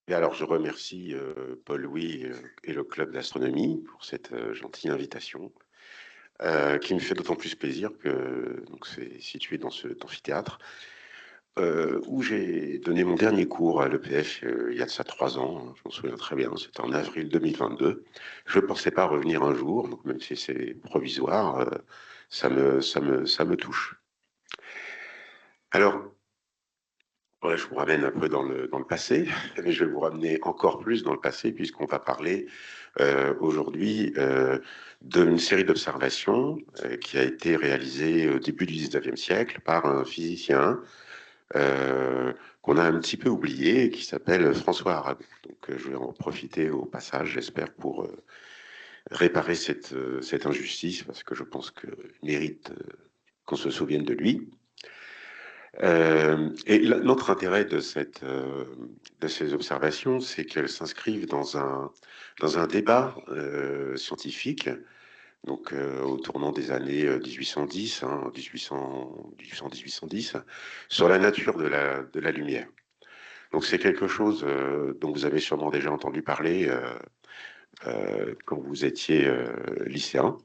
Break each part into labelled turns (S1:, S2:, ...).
S1: Et alors, je remercie Paul-Louis et le Club d'astronomie pour cette gentille invitation, qui me fait d'autant plus plaisir que c'est situé dans cet amphithéâtre, où j'ai donné mon dernier cours à l'EPF il y a de ça 3 ans, hein, je m'en souviens très bien, c'était en avril 2022. Je ne pensais pas revenir un jour, donc même si c'est provisoire, ça me touche. Alors, ouais, je vous ramène un peu dans le passé, mais je vais vous ramener encore plus dans le passé, puisqu'on va parler aujourd'hui d'une série d'observations qui a été réalisée au début du 19e siècle par un physicien qu'on a un petit peu oublié, et qui s'appelle François Arago. Donc je vais en profiter au passage, j'espère, pour réparer cette injustice, parce que je pense qu'il mérite qu'on se souvienne de lui. Et notre intérêt de ces observations, c'est qu'elles s'inscrivent dans un débat scientifique, donc au tournant des années 1810, 1810, sur la nature de la lumière. Donc c'est quelque chose dont vous avez sûrement déjà entendu parler quand vous étiez lycéen.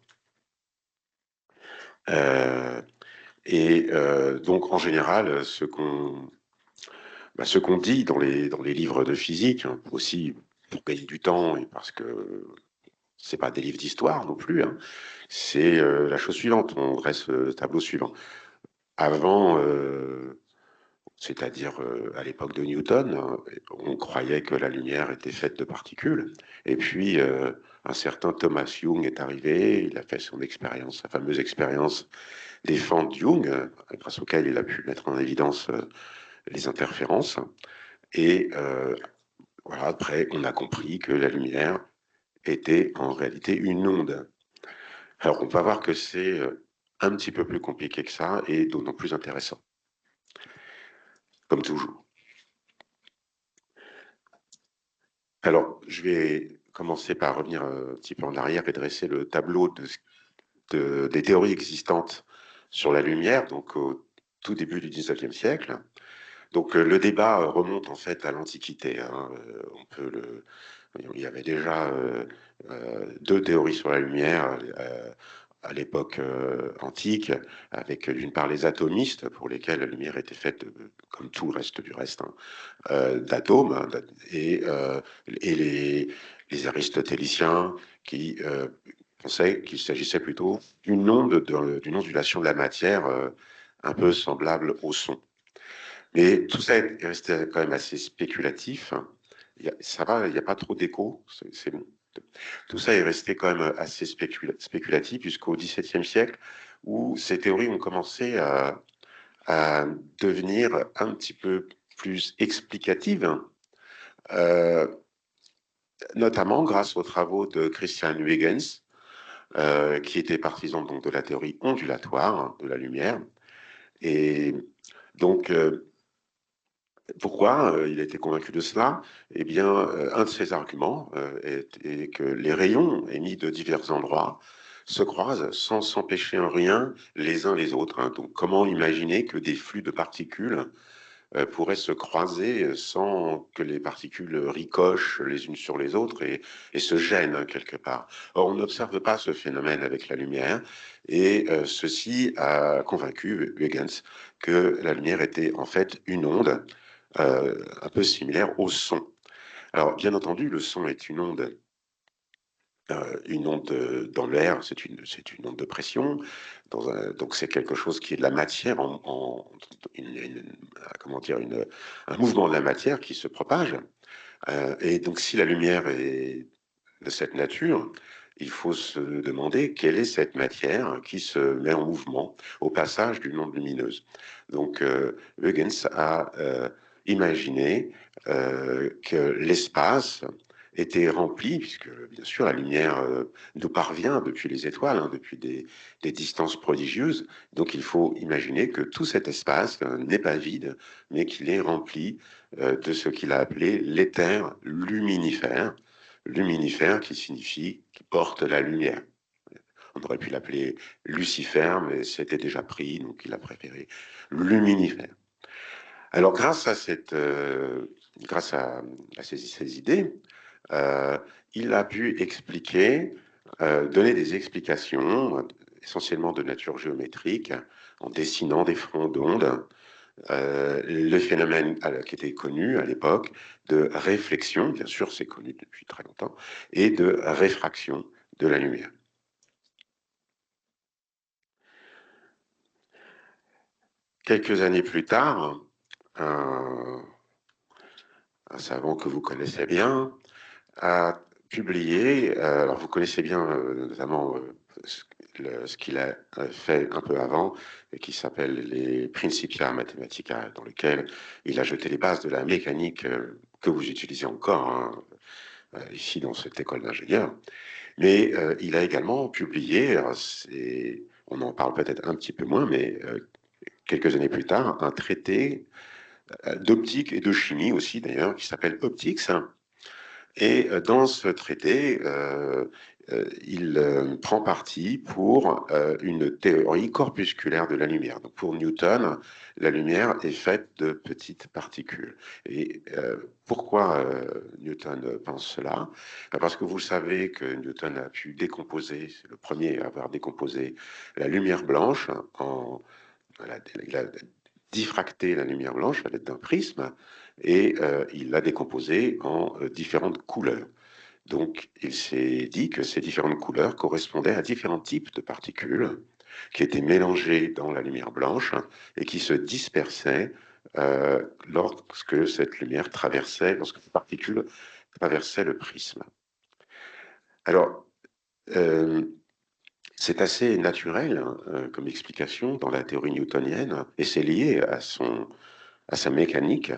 S1: Donc en général, ce qu'on dit dans les livres de physique, hein, aussi pour gagner du temps et parce que c'est pas des livres d'histoire non plus, hein, c'est la chose suivante. On dresse le tableau suivant. Avant, c'est-à-dire à l'époque de Newton, hein, on croyait que la lumière était faite de particules. Et puis, un certain Thomas Young est arrivé, il a fait son expérience, sa fameuse expérience des fentes Young, grâce auquel il a pu mettre en évidence les interférences. Et voilà, après, on a compris que la lumière était en réalité une onde. Alors, on va voir que c'est un petit peu plus compliqué que ça et d'autant plus intéressant, comme toujours. Alors, je vais commencer par revenir un petit peu en arrière et dresser le tableau des théories existantes sur la lumière, donc au tout début du 19e siècle. Donc, le débat remonte en fait à l'Antiquité, hein. Il y avait déjà deux théories sur la lumière à l'époque antique, avec d'une part les atomistes, pour lesquels la lumière était faite, comme tout le reste du reste, hein, d'atomes, hein, et les aristotéliciens qui pensaient qu'il s'agissait plutôt d'une ondulation de la matière un peu semblable au son. Mais tout ça est resté quand même assez spéculatif. Ça va, il n'y a pas trop d'écho, c'est bon. Tout ça est resté quand même assez spéculatif jusqu'au XVIIe siècle, où ces théories ont commencé à devenir un petit peu plus explicatives, euh, notamment grâce aux travaux de Christian Huygens, qui était partisan donc de la théorie ondulatoire, hein, de la lumière. Et donc, pourquoi il a été convaincu de cela? Eh bien, un de ses arguments est que les rayons émis de divers endroits se croisent sans s'empêcher en rien les uns les autres, hein. Donc, comment imaginer que des flux de particules pourraient se croiser sans que les particules ricochent les unes sur les autres et se gênent, hein, quelque part? Or, on n'observe pas ce phénomène avec la lumière, et ceci a convaincu Huygens que la lumière était en fait une onde un peu similaire au son. Alors, bien entendu, le son est une onde dans l'air, c'est une onde de pression. Donc, c'est quelque chose qui est de la matière, comment dire, un mouvement de la matière qui se propage. Et donc, si la lumière est de cette nature, il faut se demander quelle est cette matière qui se met en mouvement au passage d'une onde lumineuse. Donc, Huygens a imaginé que l'espace était rempli, puisque bien sûr la lumière nous parvient depuis les étoiles, hein, depuis des distances prodigieuses. Donc il faut imaginer que tout cet espace n'est pas vide, mais qu'il est rempli de ce qu'il a appelé l'éther luminifère. Luminifère qui signifie qui porte la lumière. On aurait pu l'appeler Lucifer, mais c'était déjà pris, donc il a préféré luminifère. Alors grâce à grâce à ces idées, euh, il a pu expliquer, donner des explications, essentiellement de nature géométrique, en dessinant des fronts d'ondes, le phénomène qui était connu à l'époque de réflexion, bien sûr c'est connu depuis très longtemps, et de réfraction de la lumière. Quelques années plus tard, un, un savant que vous connaissez bien a publié, alors vous connaissez bien notamment ce qu'il a fait un peu avant, et qui s'appelle les Principia Mathematica, dans lequel il a jeté les bases de la mécanique que vous utilisez encore hein, ici dans cette école d'ingénieurs. Mais il a également publié, on en parle peut-être un petit peu moins, mais quelques années plus tard, un traité d'optique et de chimie aussi d'ailleurs, qui s'appelle Optics. Et dans ce traité, il prend parti pour une théorie corpusculaire de la lumière. Donc pour Newton, la lumière est faite de petites particules. Et pourquoi Newton pense cela? Parce que vous savez que Newton a pu décomposer, c'est le premier à avoir décomposé la lumière blanche en il a diffracté la lumière blanche à l'aide d'un prisme et il l'a décomposée en différentes couleurs. Donc, il s'est dit que ces différentes couleurs correspondaient à différents types de particules qui étaient mélangées dans la lumière blanche et qui se dispersaient lorsque cette lumière traversait, lorsque ces particules traversaient le prisme. Alors, euh, c'est assez naturel hein, comme explication dans la théorie newtonienne, et c'est lié à sa mécanique,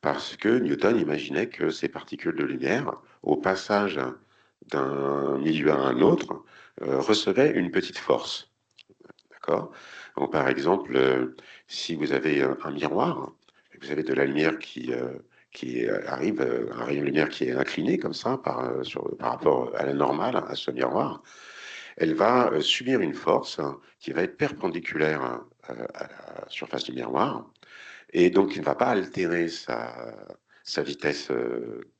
S1: parce que Newton imaginait que ces particules de lumière, au passage d'un milieu à un autre, recevaient une petite force. D'accord? Donc, par exemple, si vous avez un miroir, vous avez de la lumière qui arrive, un rayon de lumière qui est incliné comme ça par rapport à la normale, à ce miroir, elle va subir une force qui va être perpendiculaire à la surface du miroir, et donc il ne va pas altérer sa vitesse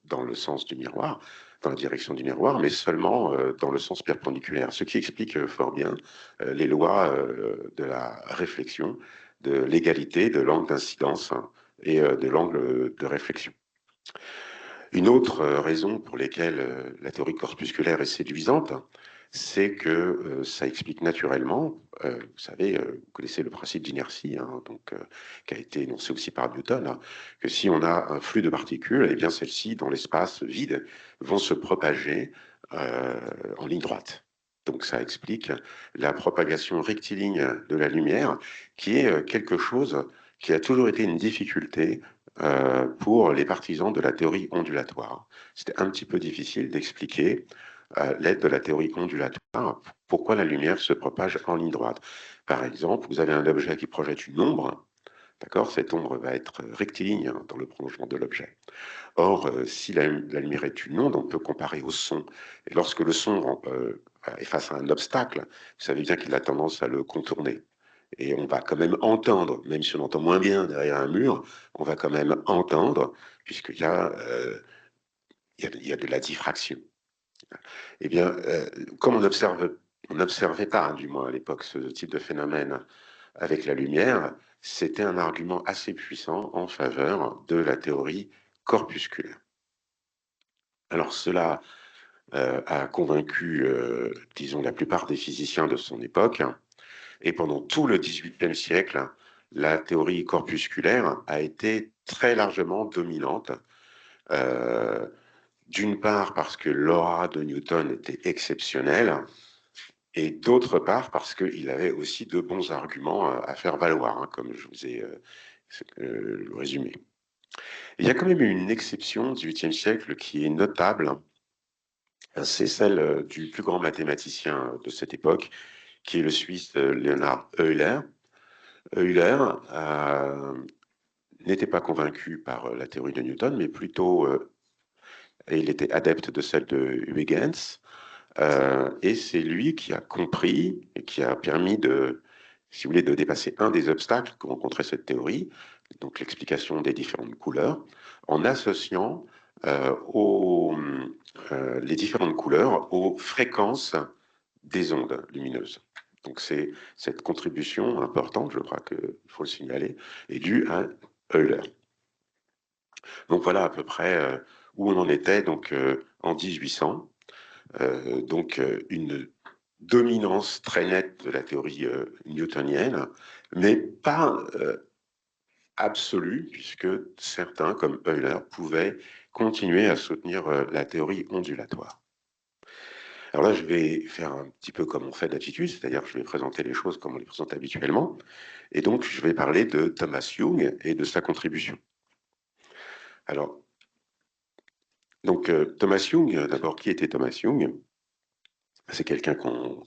S1: dans le sens du miroir, dans la direction du miroir, mais seulement dans le sens perpendiculaire, ce qui explique fort bien les lois de la réflexion, de l'égalité de l'angle d'incidence hein, et de l'angle de réflexion. Une autre raison pour laquelle la théorie corpusculaire est séduisante, c'est que ça explique naturellement, vous savez, vous connaissez le principe d'inertie, hein, qui a été énoncé aussi par Newton, hein, que si on a un flux de particules, eh bien celles-ci, dans l'espace vide, vont se propager en ligne droite. Donc ça explique la propagation rectiligne de la lumière, qui est quelque chose qui a toujours été une difficulté pour les partisans de la théorie ondulatoire. C'était un petit peu difficile d'expliquer à l'aide de la théorie ondulatoire pourquoi la lumière se propage en ligne droite. Par exemple, vous avez un objet qui projette une ombre, d'accord? Cette ombre va être rectiligne hein, dans le prolongement de l'objet. Or, si la lumière est une onde, on peut comparer au son. Et lorsque le son est face à un obstacle, vous savez bien qu'il a tendance à le contourner. Et on va quand même entendre, même si on entend moins bien derrière un mur, on va quand même entendre, puisqu'il y a de la diffraction. Eh bien, comme on n'observait pas, hein, du moins à l'époque, ce type de phénomène avec la lumière, c'était un argument assez puissant en faveur de la théorie corpusculaire. Alors cela a convaincu, disons, la plupart des physiciens de son époque, hein, et pendant tout le XVIIIe siècle, la théorie corpusculaire a été très largement dominante. Euh, D'une part parce que l'aura de Newton était exceptionnelle, et d'autre part parce qu'il avait aussi de bons arguments à faire valoir, hein, comme je vous ai résumé. Il y a quand même une exception du XVIIIe siècle qui est notable, c'est celle du plus grand mathématicien de cette époque, qui est le Suisse Leonhard Euler. Euler n'était pas convaincu par la théorie de Newton, mais plutôt, il était adepte de celle de Huygens, et c'est lui qui a compris et qui a permis de, si vous voulez, de dépasser un des obstacles que rencontrait cette théorie, donc l'explication des différentes couleurs, en associant les différentes couleurs aux fréquences des ondes lumineuses. Donc c'est cette contribution importante, je crois qu'il faut le signaler, est due à Euler. Donc voilà à peu près où on en était donc, en 1800. Une dominance très nette de la théorie newtonienne, mais pas absolue, puisque certains, comme Euler, pouvaient continuer à soutenir la théorie ondulatoire. Alors là, je vais faire un petit peu comme on fait d'habitude, c'est-à-dire que je vais présenter les choses comme on les présente habituellement, et donc je vais parler de Thomas Young et de sa contribution. Alors, donc Thomas Young, d'abord, qui était Thomas Young? C'est quelqu'un qu'on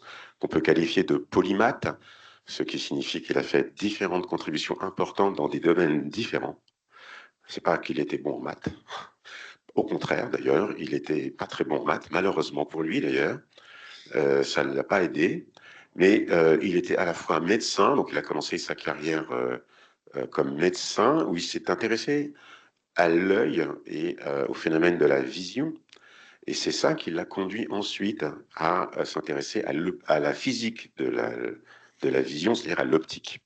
S1: peut qualifier de polymathe, ce qui signifie qu'il a fait différentes contributions importantes dans des domaines différents. C'est pas qu'il était bon en maths. Au contraire, d'ailleurs, il était pas très bon en maths, malheureusement pour lui d'ailleurs. Ça ne l'a pas aidé. Mais il était à la fois médecin, donc il a commencé sa carrière comme médecin, où il s'est intéressé à l'œil et au phénomène de la vision. Et c'est ça qui l'a conduit ensuite à s'intéresser à la physique de la vision, c'est-à-dire à l'optique.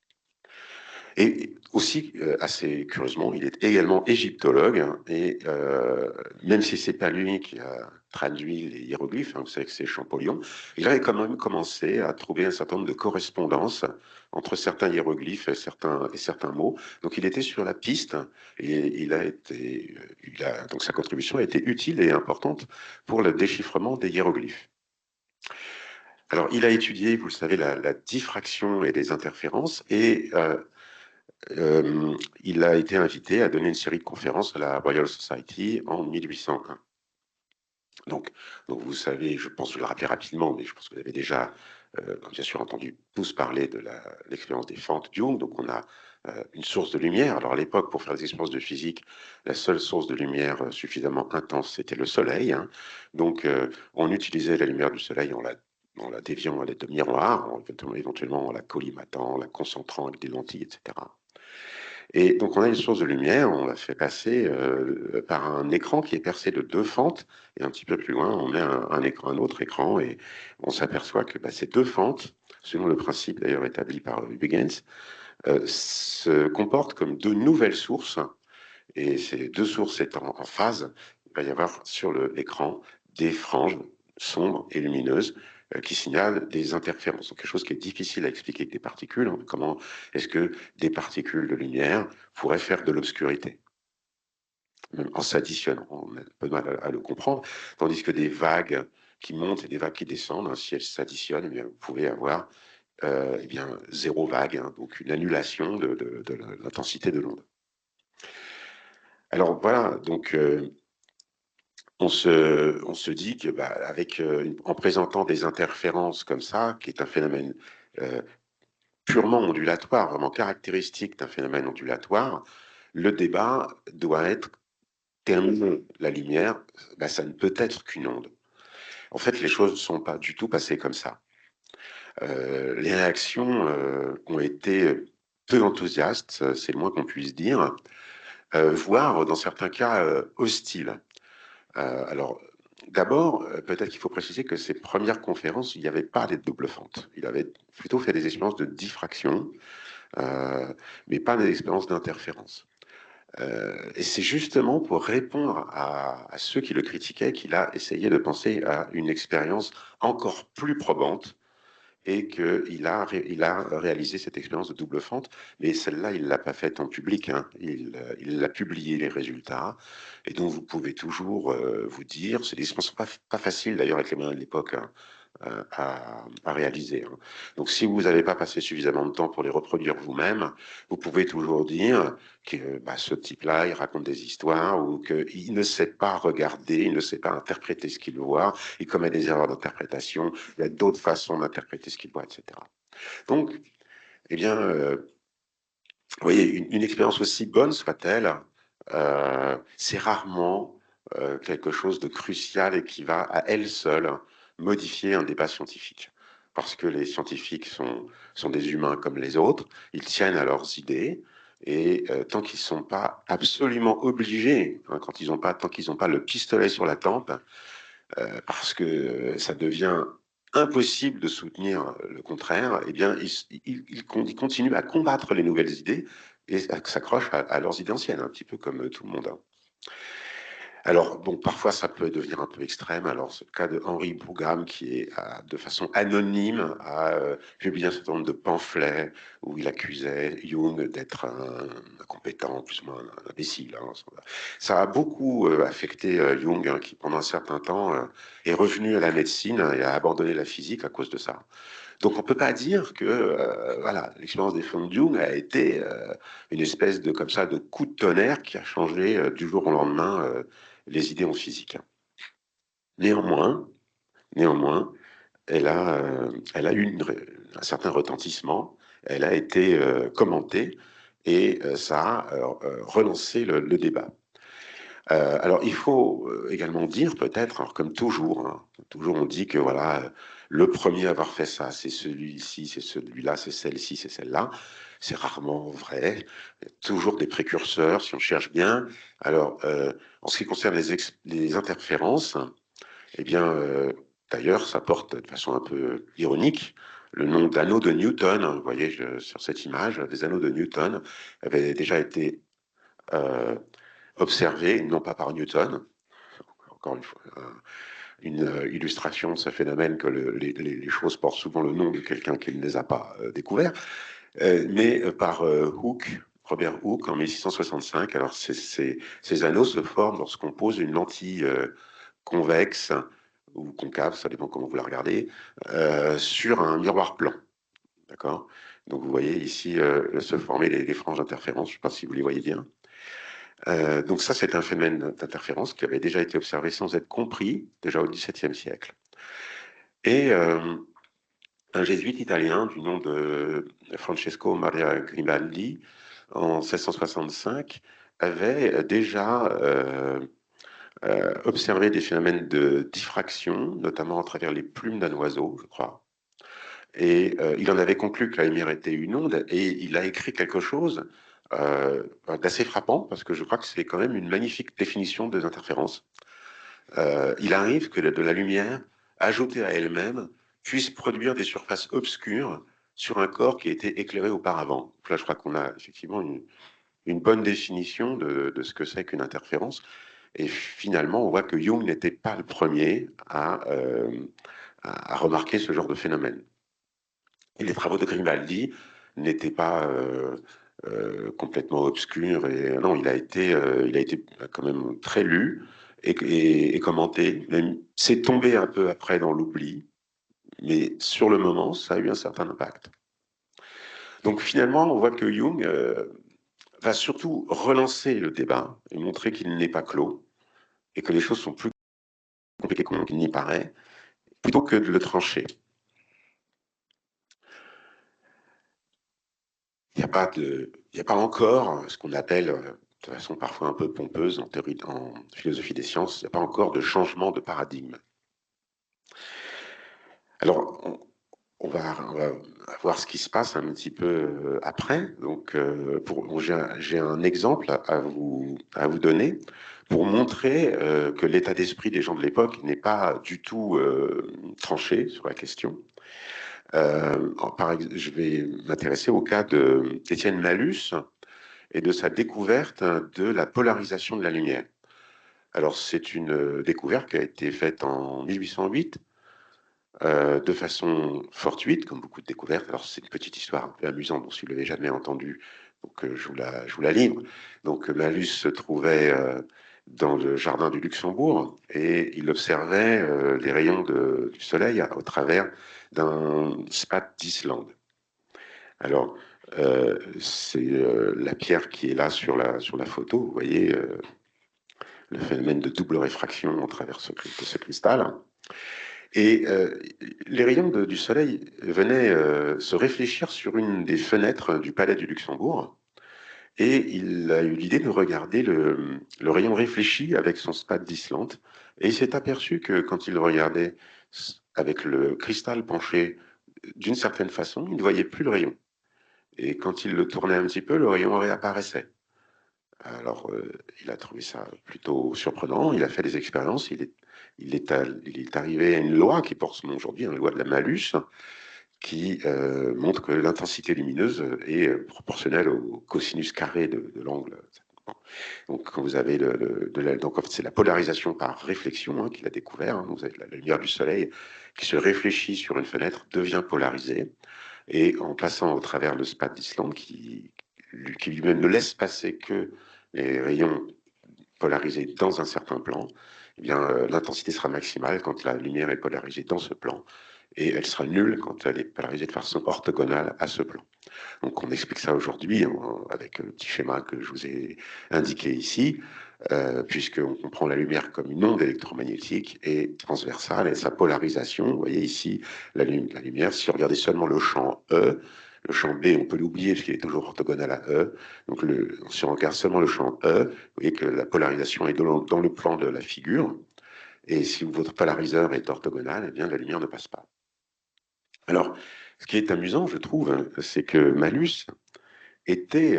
S1: Et aussi, assez curieusement, il est également égyptologue, hein, et même si c'est pas lui qui a traduit les hiéroglyphes, hein, vous savez que c'est Champollion, il avait quand même commencé à trouver un certain nombre de correspondances entre certains hiéroglyphes et certains mots. Donc il était sur la piste, et donc sa contribution a été utile et importante pour le déchiffrement des hiéroglyphes. Alors, il a étudié, vous le savez, la diffraction et les interférences, et il a été invité à donner une série de conférences à la Royal Society en 1801. Donc vous savez, je pense vous le rappeler rapidement, mais je pense que vous avez déjà, bien sûr, entendu tous parler de l'expérience des fentes Young. Donc on a une source de lumière. Alors à l'époque, pour faire des expériences de physique, la seule source de lumière suffisamment intense, c'était le Soleil, hein. Donc on utilisait la lumière du Soleil en la déviant à l'aide de miroirs, éventuellement en la collimatant, la concentrant avec des lentilles, etc. Et donc, on a une source de lumière, on la fait passer par un écran qui est percé de 2 fentes, et un petit peu plus loin, on met un autre écran, et on s'aperçoit que ces 2 fentes, selon le principe d'ailleurs établi par Huygens, se comportent comme 2 nouvelles sources, et ces 2 sources étant en phase, il va y avoir sur l'écran des franges sombres et lumineuses qui signalent des interférences. Donc quelque chose qui est difficile à expliquer avec des particules. Hein. Comment est-ce que des particules de lumière pourraient faire de l'obscurité? Même en s'additionnant, on a un peu de mal à le comprendre. Tandis que des vagues qui montent et des vagues qui descendent, hein, si elles s'additionnent, eh bien, vous pouvez avoir eh bien, 0 vague, hein, donc une annulation de l'intensité de l'onde. Alors voilà, donc on se dit que en présentant des interférences comme ça, qui est un phénomène purement ondulatoire, vraiment caractéristique d'un phénomène ondulatoire, le débat doit être terminé. La lumière, ça ne peut être qu'une onde. En fait, les choses ne sont pas du tout passées comme ça. Les réactions ont été peu enthousiastes, c'est le moins qu'on puisse dire, voire dans certains cas hostiles. Alors, d'abord, peut-être qu'il faut préciser que ces premières conférences, il n'y avait pas les doubles fentes. Il avait plutôt fait des expériences de diffraction, mais pas des expériences d'interférence. Et c'est justement pour répondre à ceux qui le critiquaient qu'il a essayé de penser à une expérience encore plus probante, et qu'il a réalisé cette expérience de double fente, mais celle-là, il ne l'a pas faite en public, hein. Il a publié les résultats, et donc vous pouvez toujours vous dire, c'est des expériences pas faciles d'ailleurs avec les moyens de l'époque, hein, à réaliser, hein. Donc si vous n'avez pas passé suffisamment de temps pour les reproduire vous-même, vous pouvez toujours dire que ce type-là, il raconte des histoires, ou qu'il ne sait pas regarder, il ne sait pas interpréter ce qu'il voit, il commet des erreurs d'interprétation, il y a d'autres façons d'interpréter ce qu'il voit, etc. Donc, eh bien, vous voyez, une expérience aussi bonne soit-elle, c'est rarement quelque chose de crucial et qui va à elle seule modifier un débat scientifique. Parce que les scientifiques sont des humains comme les autres, ils tiennent à leurs idées, Et tant qu'ils ne sont pas absolument obligés, hein, tant qu'ils n'ont pas le pistolet sur la tempe, parce que ça devient impossible de soutenir le contraire, eh bien, ils continuent à combattre les nouvelles idées et s'accrochent à leurs idées anciennes, un petit peu comme tout le monde. Hein. Alors, bon, parfois, ça peut devenir un peu extrême. Alors, c'est le cas de Henri Brougham, qui est, de façon anonyme, a publié un certain nombre de pamphlets où il accusait Jung d'être un incompétent, plus ou moins un imbécile. Hein. Ça a beaucoup affecté Jung, hein, qui, pendant un certain temps, est revenu à la médecine et a abandonné la physique à cause de ça. Donc, on ne peut pas dire que voilà, l'expérience des fonds de Jung a été une espèce de, comme ça, de coup de tonnerre qui a changé du jour au lendemain les idées en physique. Néanmoins, néanmoins elle a eu un certain retentissement, elle a été commentée et ça a relancé le débat. Alors, il faut également dire, peut-être, alors, comme toujours, hein, toujours on dit que voilà, le premier à avoir fait ça, c'est celui-ci, c'est celui-là, c'est celle-ci, c'est celle-là. C'est rarement vrai. Il y a toujours des précurseurs, si on cherche bien. Alors, en ce qui concerne les interférences, eh bien, d'ailleurs, ça porte de façon un peu ironique le nom d'anneaux de Newton. Vous voyez, sur cette image, des anneaux de Newton avaient déjà été euh, observés, non pas par Newton, encore une fois, une illustration de ce phénomène que les choses portent souvent le nom de quelqu'un qui ne les a pas découverts, mais par Hooke, Robert Hooke, en 1665. Alors, ces anneaux se forment lorsqu'on pose une lentille convexe ou concave, ça dépend comment vous la regardez, sur un miroir plan. D'accord. Donc, vous voyez ici se former les franges d'interférence. Je ne sais pas si vous les voyez bien. Donc ça, c'est un phénomène d'interférence qui avait déjà été observé sans être compris, déjà au XVIIe siècle. Et un jésuite italien du nom de Francesco Maria Grimaldi, en 1665, avait déjà observé des phénomènes de diffraction, notamment à travers les plumes d'un oiseau, je crois. Et il en avait conclu que la lumière était une onde, et il a écrit quelque chose d'assez frappant, parce que je crois que c'est quand même une magnifique définition des interférences. Il arrive que de la lumière, ajoutée à elle-même, puisse produire des surfaces obscures sur un corps qui a été éclairé auparavant. Donc là, je crois qu'on a effectivement une bonne définition de ce que c'est qu'une interférence. Et finalement, on voit que Jung n'était pas le premier à remarquer ce genre de phénomène. Et les travaux de Grimaldi n'étaient pas complètement obscurs. Et, non, il a été quand même très lu et commenté. C'est tombé un peu après dans l'oubli, mais sur le moment, ça a eu un certain impact. Donc finalement, on voit que Jung va surtout relancer le débat et montrer qu'il n'est pas clos et que les choses sont plus compliquées qu'il n'y paraît, plutôt que de le trancher. Il n'y a pas encore ce qu'on appelle, de façon parfois un peu pompeuse en théorie, en philosophie des sciences, il n'y a pas encore de changement de paradigme. Alors, on va voir ce qui se passe un petit peu après. Donc, j'ai un exemple à vous donner pour montrer que l'état d'esprit des gens de l'époque n'est pas du tout tranché sur la question. Je vais m'intéresser au cas d'Étienne Malus et de sa découverte de la polarisation de la lumière. Alors, c'est une découverte qui a été faite en 1808 de façon fortuite, comme beaucoup de découvertes. Alors, c'est une petite histoire un peu amusante, dont si vous ne l'avez jamais entendue, donc je vous la livre. Donc, Malus se trouvait dans le jardin du Luxembourg et il observait les rayons du soleil au travers d'un spat d'Islande. Alors, c'est la pierre qui est là sur la photo, vous voyez le phénomène de double réfraction au travers de ce cristal. Et les rayons du soleil venaient se réfléchir sur une des fenêtres du palais du Luxembourg. Et il a eu l'idée de regarder le rayon réfléchi avec son spade d'Islande. Et il s'est aperçu que quand il regardait avec le cristal penché d'une certaine façon, il ne voyait plus le rayon. et quand il le tournait un petit peu, le rayon réapparaissait. Alors, il a trouvé ça plutôt surprenant, il a fait des expériences, il est arrivé à une loi qui porte son nom aujourd'hui, une loi de la malus, qui montre que l'intensité lumineuse est proportionnelle au cosinus carré de l'angle. Donc, quand vous avez donc en fait, c'est la polarisation par réflexion qu'il a découvert. Hein. Vous avez la lumière du soleil qui se réfléchit sur une fenêtre, devient polarisée, et en passant au travers le spate d'Islande, qui lui-même ne laisse passer que les rayons polarisés dans un certain plan, eh bien, l'intensité sera maximale quand la lumière est polarisée dans ce plan, et elle sera nulle quand elle est polarisée de façon orthogonale à ce plan. Donc on explique ça aujourd'hui avec le petit schéma que je vous ai indiqué ici, puisqu'on comprend la lumière comme une onde électromagnétique et transversale, et sa polarisation, vous voyez ici la lumière, si vous regardez seulement le champ E, le champ B, on peut l'oublier parce qu'il est toujours orthogonal à E. Donc si on regarde seulement le champ E, vous voyez que la polarisation est dans le plan de la figure, et si votre polariseur est orthogonal, eh bien la lumière ne passe pas. Alors, ce qui est amusant, je trouve, c'est que Malus était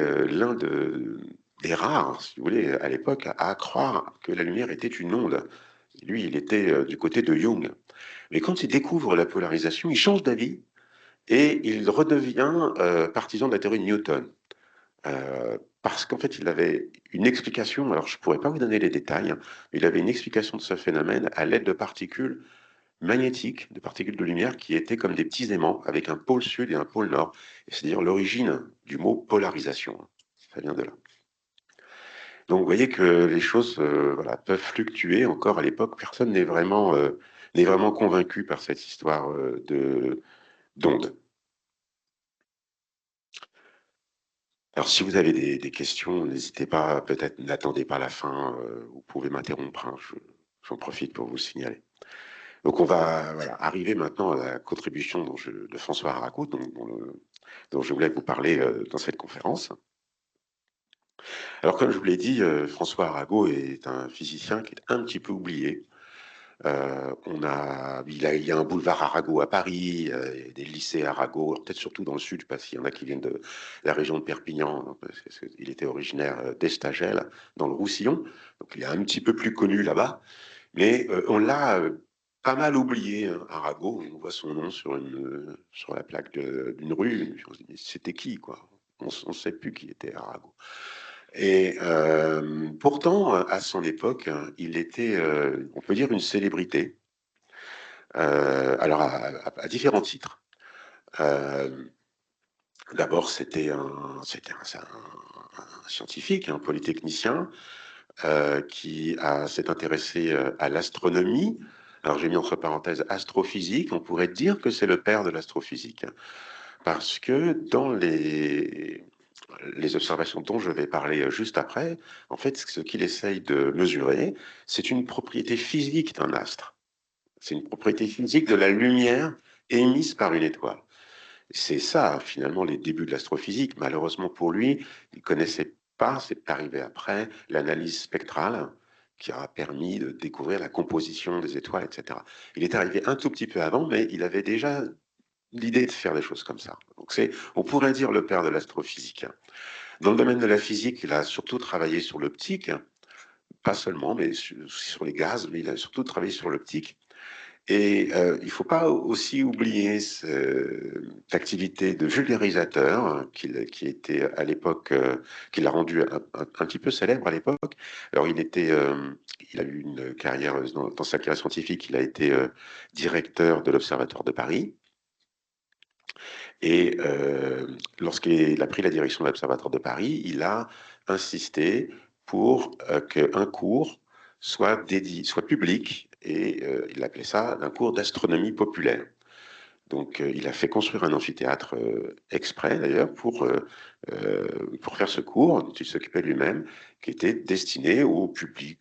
S1: des rares, si vous voulez, à l'époque, à croire que la lumière était une onde. Lui, il était du côté de Jung. Mais quand il découvre la polarisation, il change d'avis et il redevient partisan de la théorie de Newton. Parce qu'en fait, il avait une explication, alors je ne pourrais pas vous donner les détails, mais il avait une explication de ce phénomène à l'aide de particules magnétiques, de particules de lumière qui étaient comme des petits aimants avec un pôle sud et un pôle nord. C'est-à-dire l'origine du mot polarisation. Ça vient de là. Donc vous voyez que les choses voilà, peuvent fluctuer. Encore à l'époque, personne n'est vraiment convaincu par cette histoire d'onde. Alors si vous avez des questions, n'hésitez pas, peut-être n'attendez pas la fin, vous pouvez m'interrompre, hein, j'en profite pour vous le signaler. Donc on va voilà, arriver maintenant à la contribution de François Arago, dont je voulais vous parler dans cette conférence. Alors comme je vous l'ai dit, François Arago est un physicien qui est un petit peu oublié. Il y a un boulevard Arago à Paris, il y a des lycées Arago, peut-être surtout dans le sud, parce qu'il y en a qui viennent de la région de Perpignan, parce qu'il était originaire d'Estagel, dans le Roussillon, donc il est un petit peu plus connu là-bas, mais on l'a pas mal oublié, hein, Arago. On voit son nom sur la plaque d'une rue, on se dit, c'était qui, quoi? On ne sait plus qui était Arago. Et pourtant, à son époque, il était, on peut dire, une célébrité. Alors, à différents titres. Euh, D'abord, c'était un scientifique, un polytechnicien, qui s'est intéressé à l'astronomie. Alors, j'ai mis entre parenthèses astrophysique. On pourrait dire que c'est le père de l'astrophysique, parce que dans les observations dont je vais parler juste après, en fait, ce qu'il essaye de mesurer, c'est une propriété physique d'un astre. C'est une propriété physique de la lumière émise par une étoile. C'est ça, finalement, les débuts de l'astrophysique. Malheureusement pour lui, il ne connaissait pas, c'est arrivé après, l'analyse spectrale qui a permis de découvrir la composition des étoiles, etc. Il est arrivé un tout petit peu avant, mais il avait déjà l'idée de faire des choses comme ça. Donc on pourrait dire le père de l'astrophysique. Dans le domaine de la physique, il a surtout travaillé sur l'optique, pas seulement, mais aussi sur les gaz, mais il a surtout travaillé sur l'optique. Et il ne faut pas aussi oublier cette activité de vulgarisateur qui était à l'époque, qui l'a rendu un petit peu célèbre à l'époque. Alors il a eu une carrière, dans sa carrière scientifique, il a été directeur de l'Observatoire de Paris. Et lorsqu'il a pris la direction de l'Observatoire de Paris, il a insisté pour qu'un cours soit public, et il appelait ça un cours d'astronomie populaire. Donc il a fait construire un amphithéâtre exprès d'ailleurs pour faire ce cours dont il s'occupait lui-même, qui était destiné au public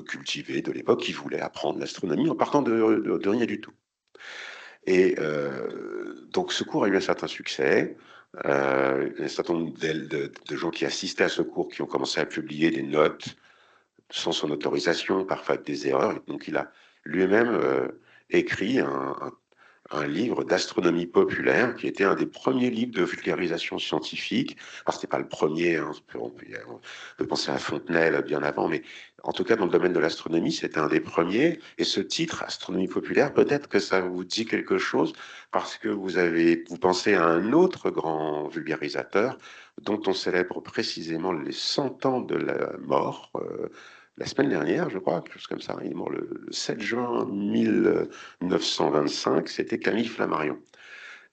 S1: cultivé de l'époque qui voulait apprendre l'astronomie en partant de rien du tout. Et donc ce cours a eu un certain succès. Un certain nombre de gens qui assistaient à ce cours qui ont commencé à publier des notes sans son autorisation, parfois avec des erreurs. Et donc il a lui-même écrit un livre d'astronomie populaire qui était un des premiers livres de vulgarisation scientifique. Alors, c'était pas le premier, hein, on peut penser à Fontenelle bien avant, mais en tout cas, dans le domaine de l'astronomie, c'était un des premiers. Et ce titre, Astronomie populaire, peut-être que ça vous dit quelque chose parce que vous pensez à un autre grand vulgarisateur dont on célèbre précisément les 100 ans de la mort, la semaine dernière, je crois, quelque chose comme ça. Il est mort le 7 juin 1925, c'était Camille Flammarion.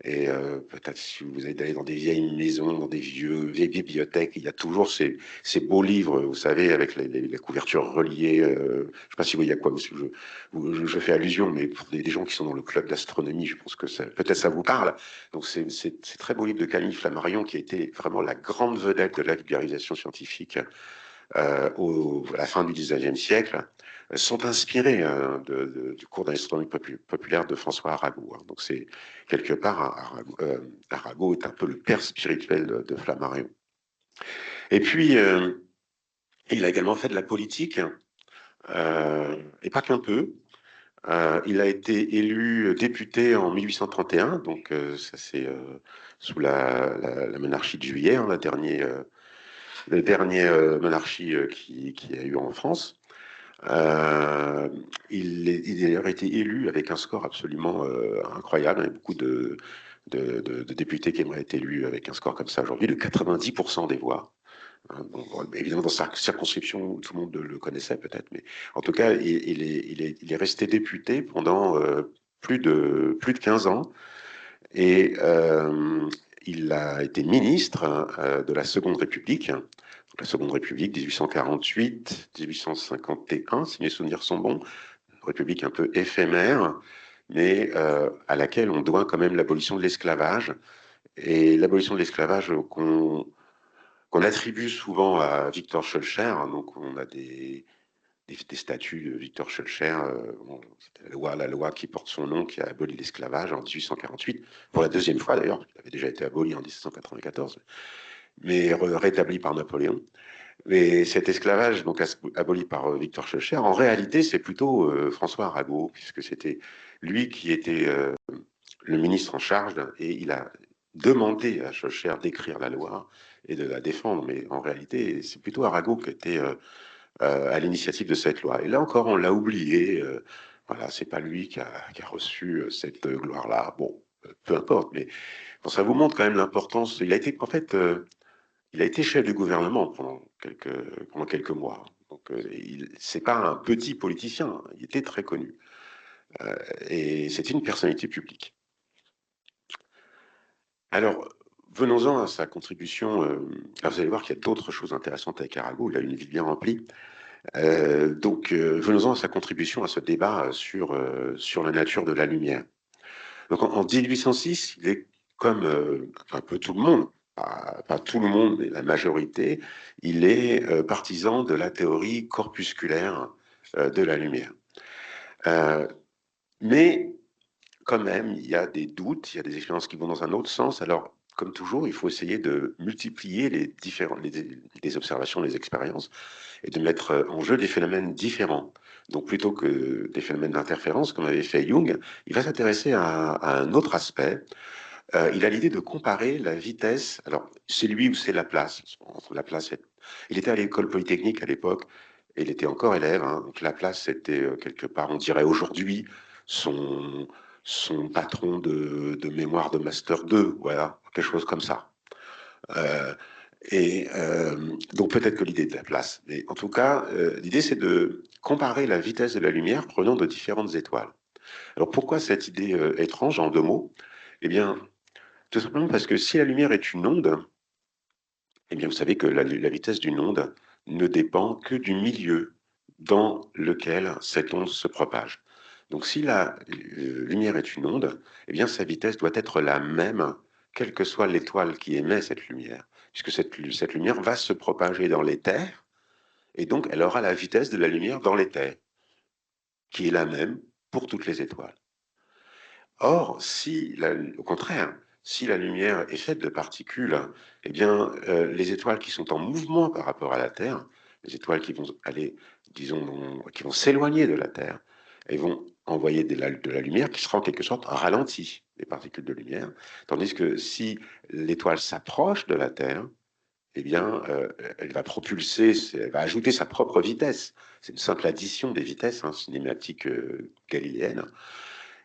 S1: Et peut-être si vous allez dans des vieilles maisons, dans des vieilles bibliothèques, il y a toujours ces beaux livres, vous savez, avec les couvertures reliées. Je ne sais pas si vous voyez à quoi je fais allusion, mais pour des gens qui sont dans le club d'astronomie, je pense que peut-être ça vous parle. Donc c'est très beau livre de Camille Flammarion qui a été vraiment la grande vedette de la vulgarisation scientifique à la fin du 19e siècle, sont inspirés du cours d'astronomie populaire de François Arago. Hein. Donc c'est quelque part, Arago est un peu le père spirituel de Flammarion. Et puis, il a également fait de la politique, et pas qu'un peu. Il a été élu député en 1831, donc ça c'est sous la monarchie de Juillet, hein, la dernière monarchie qui a eu en France. Il a été élu avec un score absolument incroyable. Il y a beaucoup de députés qui aimeraient être élus avec un score comme ça aujourd'hui, de 90% des voix. Hein, bon, évidemment, dans sa circonscription, tout le monde le connaissait peut-être, mais en tout cas, il est resté député pendant plus de 15 ans et il a été ministre de la Seconde République. La Seconde République, 1848-1851, si mes souvenirs sont bons, une république un peu éphémère, mais à laquelle on doit quand même l'abolition de l'esclavage. Et l'abolition de l'esclavage qu'on attribue souvent à Victor Schœlcher, hein, donc on a des statuts de Victor Schœlcher, bon, la loi qui porte son nom, qui a aboli l'esclavage en 1848, pour la deuxième fois d'ailleurs, il avait déjà été aboli en 1794, mais rétabli par Napoléon. Mais cet esclavage, donc aboli par Victor Schœlcher, en réalité, c'est plutôt François Arago, puisque c'était lui qui était le ministre en charge, et il a demandé à Schœlcher d'écrire la loi et de la défendre. Mais en réalité, c'est plutôt Arago qui était à l'initiative de cette loi. Et là encore, on l'a oublié. Voilà, c'est pas lui qui a reçu cette gloire-là. Bon, peu importe, mais bon, ça vous montre quand même l'importance. Il a été, en fait, il a été chef du gouvernement pendant quelques mois. Donc, c'est pas un petit politicien, il était très connu. Et c'était une personnalité publique. Alors, venons-en à sa contribution. Alors, vous allez voir qu'il y a d'autres choses intéressantes avec Arago, il a une vie bien remplie. Donc, venons-en à sa contribution à ce débat sur la nature de la lumière. Donc, en 1806, il est comme un peu tout le monde, pas tout le monde, mais la majorité, il est partisan de la théorie corpusculaire de la lumière. Mais quand même, il y a des doutes, il y a des expériences qui vont dans un autre sens. Alors, comme toujours, il faut essayer de multiplier les observations, les expériences, et de mettre en jeu des phénomènes différents. Donc, plutôt que des phénomènes d'interférence, comme avait fait Jung, il va s'intéresser à un autre aspect. Il a l'idée de comparer la vitesse. Alors, c'est lui ou c'est Laplace. Il était à l'école polytechnique à l'époque, et il était encore élève. Hein, donc, Laplace, c'était quelque part, on dirait aujourd'hui, son, son patron de mémoire de Master 2, voilà, quelque chose comme ça. Donc peut-être que l'idée de Laplace. Mais en tout cas, l'idée c'est de comparer la vitesse de la lumière prenant de différentes étoiles. Alors pourquoi cette idée étrange en 2 mots? Eh bien, tout simplement parce que si la lumière est une onde, eh bien vous savez que la vitesse d'une onde ne dépend que du milieu dans lequel cette onde se propage. Donc si la lumière est une onde, eh bien sa vitesse doit être la même, quelle que soit l'étoile qui émet cette lumière, puisque cette lumière va se propager dans l'éther, et donc elle aura la vitesse de la lumière dans l'éther, qui est la même pour toutes les étoiles. Or, au contraire, si la lumière est faite de particules, eh bien, les étoiles qui sont en mouvement par rapport à la Terre, les étoiles qui vont aller, disons, qui vont s'éloigner de la Terre, elles vont envoyer de la lumière qui sera en quelque sorte ralentie, les particules de lumière, tandis que si l'étoile s'approche de la Terre, eh bien, elle va propulser, elle va ajouter sa propre vitesse. C'est une simple addition des vitesses cinématiques galiléennes.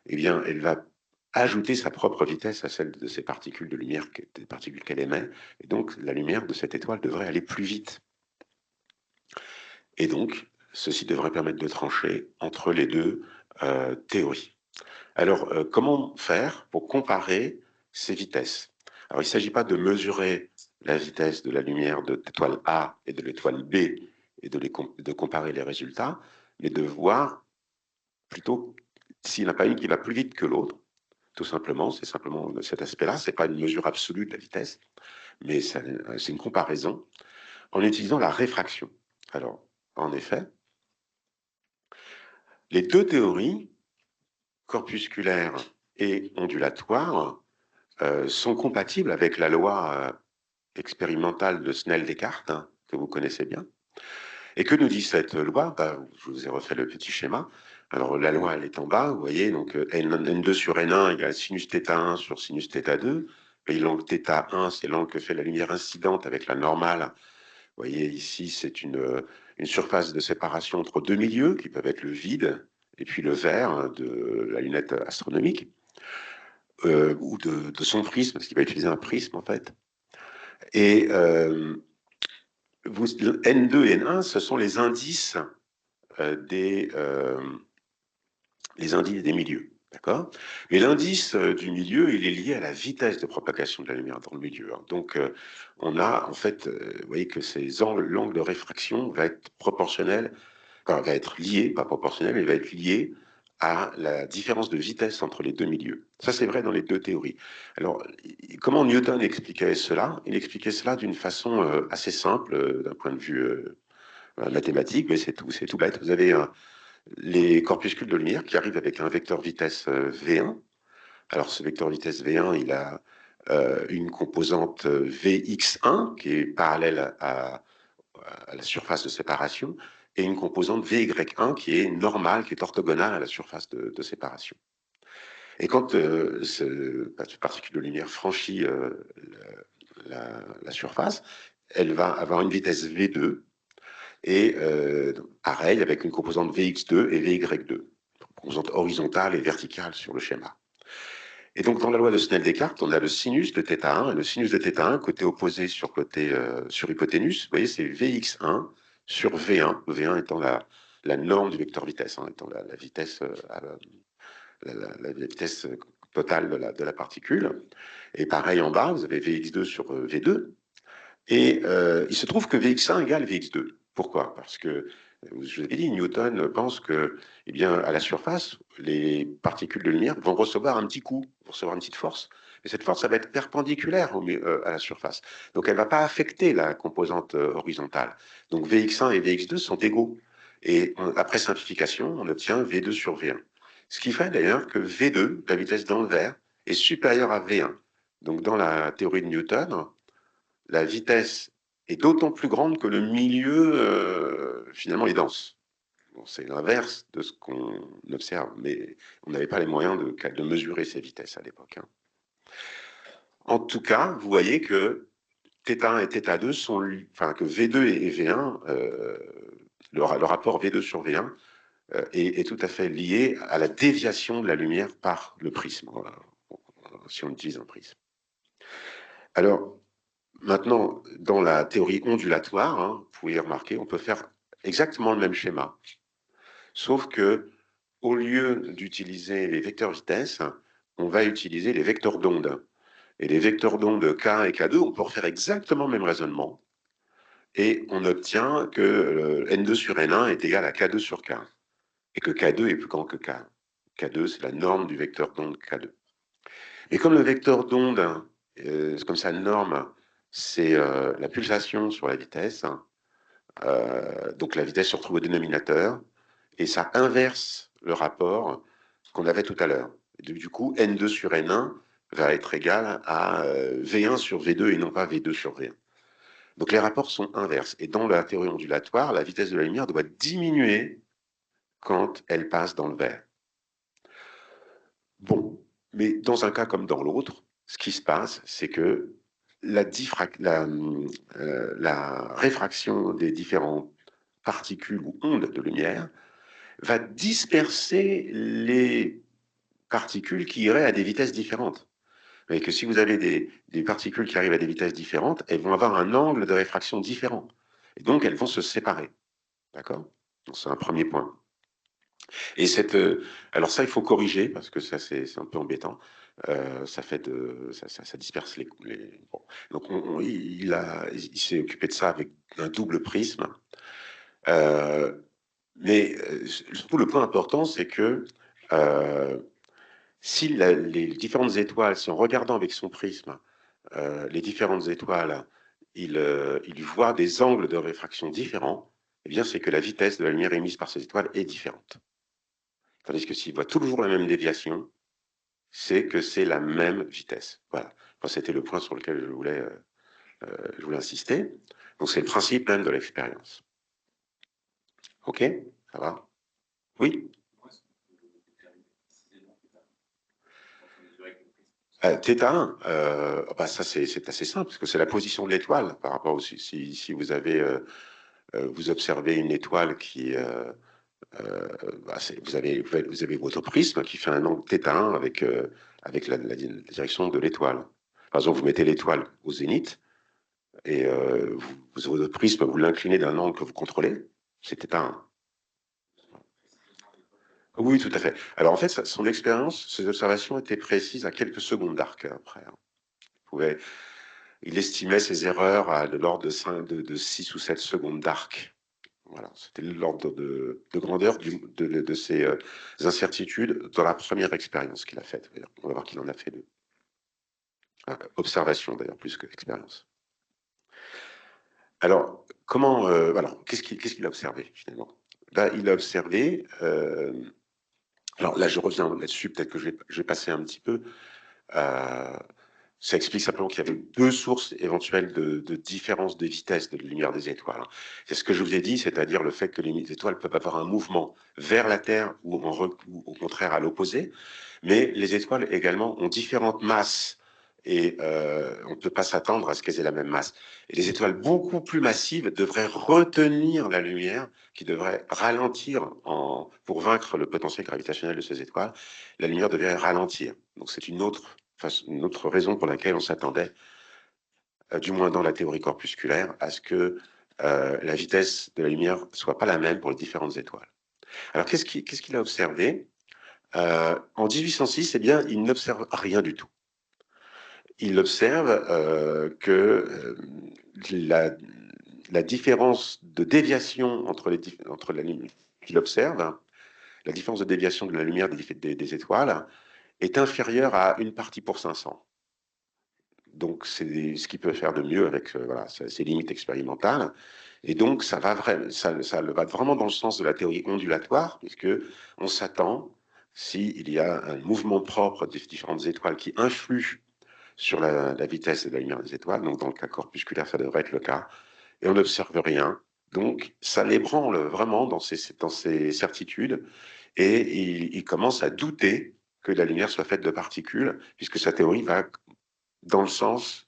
S1: Eh bien, elle va ajouter sa propre vitesse à celle de ces particules de lumière, des particules qu'elle émet, et donc la lumière de cette étoile devrait aller plus vite. Et donc, ceci devrait permettre de trancher entre les deux théories. Alors, comment faire pour comparer ces vitesses? Alors, il ne s'agit pas de mesurer la vitesse de la lumière de l'étoile A et de l'étoile B et de comparer les résultats, mais de voir plutôt s'il n'y en a pas une qui va plus vite que l'autre, tout simplement. C'est simplement cet aspect-là. Ce n'est pas une mesure absolue de la vitesse, mais c'est une comparaison en utilisant la réfraction. Alors, en effet, les deux théories, corpusculaire et ondulatoire, sont compatibles avec la loi expérimentale de Snell-Descartes, que vous connaissez bien. Et que nous dit cette loi? Je vous ai refait le petit schéma. Alors, la loi, elle est en bas, vous voyez, donc N2 sur N1 égale sinus θ1 sur sinus θ2. Et l'angle θ1, c'est l'angle que fait la lumière incidente avec la normale. Vous voyez, ici, c'est une surface de séparation entre deux milieux, qui peuvent être le vide et puis le vert de la lunette astronomique, ou de son prisme, parce qu'il va utiliser un prisme, en fait. Et N2 et N1, ce sont les indices les indices des milieux. D'accord. Et l'indice du milieu, il est lié à la vitesse de propagation de la lumière dans le milieu. Donc, on a, en fait, vous voyez que l'angle de réfraction va être proportionnel, enfin, va être lié, pas proportionnel, mais va être lié à la différence de vitesse entre les deux milieux. Ça, c'est vrai dans les deux théories. Alors, comment Newton expliquait cela? Il expliquait cela d'une façon assez simple, d'un point de vue mathématique, mais c'est tout bête. Vous avez les corpuscules de lumière qui arrivent avec un vecteur vitesse V1. Alors, ce vecteur vitesse V1, il a une composante Vx1 qui est parallèle à la surface de séparation et une composante Vy1 qui est normale, qui est orthogonale à la surface de séparation. Et quand cette particule de lumière franchit la surface, elle va avoir une vitesse V2 et pareil avec une composante Vx2 et Vy2, composante horizontale et verticale sur le schéma. Et donc dans la loi de Snell-Descartes, on a le sinus de θ1, et le sinus de θ1, côté opposé sur hypoténuse, vous voyez, c'est Vx1 sur V1, V1 étant la norme du vecteur vitesse, étant la vitesse, la vitesse totale de la particule. Et pareil en bas, vous avez Vx2 sur V2, et il se trouve que Vx1 égale Vx2. Pourquoi? Parce que, je vous avais dit, Newton pense que, eh bien, à la surface, les particules de lumière vont recevoir un petit coup, vont recevoir une petite force. Et cette force, ça va être perpendiculaire à la surface. Donc, elle ne va pas affecter la composante horizontale. Donc, Vx1 et Vx2 sont égaux. Et après simplification, on obtient V2 sur V1. Ce qui fait d'ailleurs que V2, la vitesse dans le vert, est supérieure à V1. Donc, dans la théorie de Newton, la vitesse est d'autant plus grande que le milieu, finalement, est dense. Bon, c'est l'inverse de ce qu'on observe, mais on n'avait pas les moyens de mesurer ces vitesses à l'époque. En tout cas, vous voyez que θ1 et θ2 sont, enfin, que V2 et V1, le rapport V2 sur V1 est tout à fait lié à la déviation de la lumière par le prisme, voilà, si on utilise un prisme. Alors, maintenant, dans la théorie ondulatoire, vous pouvez remarquer, on peut faire exactement le même schéma, sauf que au lieu d'utiliser les vecteurs vitesse, on va utiliser les vecteurs d'onde. Et les vecteurs d'onde K et K2, on peut refaire exactement le même raisonnement, et on obtient que N2 sur N1 est égal à K2 sur K, et que K2 est plus grand que K. K2, c'est la norme du vecteur d'onde K2. Et comme le vecteur d'onde, comme sa norme, c'est la pulsation sur la vitesse, donc la vitesse se retrouve au dénominateur, et ça inverse le rapport qu'on avait tout à l'heure. Du coup, N2 sur N1 va être égal à V1 sur V2 et non pas V2 sur V1. Donc les rapports sont inverses. Et dans la théorie ondulatoire, la vitesse de la lumière doit diminuer quand elle passe dans le vert. Bon, mais dans un cas comme dans l'autre, ce qui se passe, c'est que la réfraction des différentes particules ou ondes de lumière va disperser les particules qui iraient à des vitesses différentes. Et que si vous avez des particules qui arrivent à des vitesses différentes, elles vont avoir un angle de réfraction différent. Et donc, elles vont se séparer. D'accord? Donc, c'est un premier point. Et alors ça, il faut corriger parce que ça, c'est un peu embêtant. Ça disperse bon. Donc, il s'est occupé de ça avec un double prisme. Euh, mais surtout, le point important, c'est que si les différentes étoiles, si en regardant avec son prisme, les différentes étoiles, il voit des angles de réfraction différents, eh bien, c'est que la vitesse de la lumière émise par ces étoiles est différente. Tandis que s'il voit toujours la même déviation, c'est que c'est la même vitesse. Voilà. Enfin, c'était le point sur lequel je voulais insister. Donc, c'est le principe même de l'expérience. OK? Ça va? Oui? θ1, bah ça c'est assez simple, parce que c'est la position de l'étoile par rapport au, si vous avez vous observez une étoile qui bah, vous avez votre prisme qui fait un angle θ1 avec la direction de l'étoile. Par exemple, vous mettez l'étoile au zénith et votre prisme, vous l'inclinez d'un angle que vous contrôlez, c'est θ1. Oui, tout à fait. Alors en fait, son expérience, ses observations étaient précises à quelques secondes d'arc après. Hein. Il estimait ses erreurs à de l'ordre de 6 ou 7 secondes d'arc. Voilà, c'était l'ordre de grandeur de ces incertitudes dans la première expérience qu'il a faite. On va voir qu'il en a fait deux. Observation d'ailleurs, plus que expérience. Alors, qu'est-ce qu'il a observé finalement? Là, il a observé, alors là je reviens là-dessus, peut-être que je vais passer un petit peu. Ça explique simplement qu'il y avait deux sources éventuelles de différence de vitesse de la lumière des étoiles. C'est ce que je vous ai dit, c'est-à-dire le fait que les étoiles peuvent avoir un mouvement vers la Terre ou au contraire à l'opposé, mais les étoiles également ont différentes masses et on ne peut pas s'attendre à ce qu'elles aient la même masse. Et les étoiles beaucoup plus massives devraient retenir la lumière, qui devrait ralentir pour vaincre le potentiel gravitationnel de ces étoiles. La lumière devrait ralentir. Donc c'est une autre raison pour laquelle on s'attendait, du moins dans la théorie corpusculaire, à ce que la vitesse de la lumière soit pas la même pour les différentes étoiles. Alors qu'est-ce qu'il a observé? En 1806, eh bien, il n'observe rien du tout. Il observe que la différence de déviation entre la lumière qu'il observe, la différence de déviation de la lumière des étoiles, est inférieure à une partie pour 500. Donc, c'est ce qu'il peut faire de mieux avec voilà, ses limites expérimentales. Et donc, ça va vraiment dans le sens de la théorie ondulatoire, puisque on s'attend, s'il y a un mouvement propre des différentes étoiles qui influe sur la vitesse de la lumière des étoiles, donc dans le cas corpusculaire, ça devrait être le cas, et on n'observe rien. Donc, ça l'ébranle vraiment dans ses certitudes, et il commence à douter que la lumière soit faite de particules, puisque sa théorie va dans le sens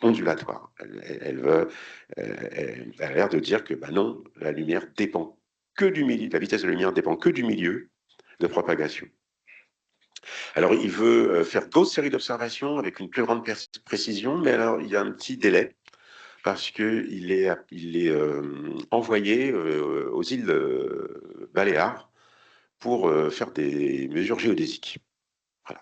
S1: ondulatoire. Elle a l'air de dire que bah non, la lumière dépend que du milieu, la vitesse de la lumière dépend que du milieu de propagation. Alors, il veut faire d'autres séries d'observations avec une plus grande précision, mais alors il y a un petit délai parce qu'il est envoyé aux îles Baléares pour faire des mesures géodésiques. Voilà.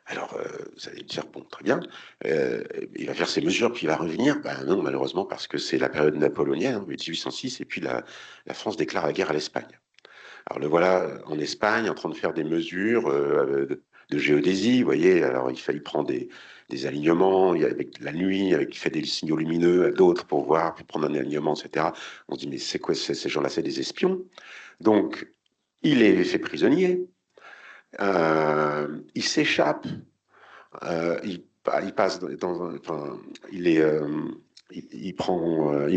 S1: Alors, vous allez me dire, bon, très bien, il va faire ses mesures, puis il va revenir. Ben non, malheureusement, parce que c'est la période napoléonienne, hein, 1806, et puis la France déclare la guerre à l'Espagne. Alors, le voilà en Espagne, en train de faire des mesures de géodésie, vous voyez, alors il prend des alignements, avec la nuit, il fait des signaux lumineux à d'autres pour voir, pour prendre un alignement, etc. On se dit, mais c'est quoi ces gens-là? C'est des espions. Donc, il est fait prisonnier, il s'échappe. Il passe enfin, il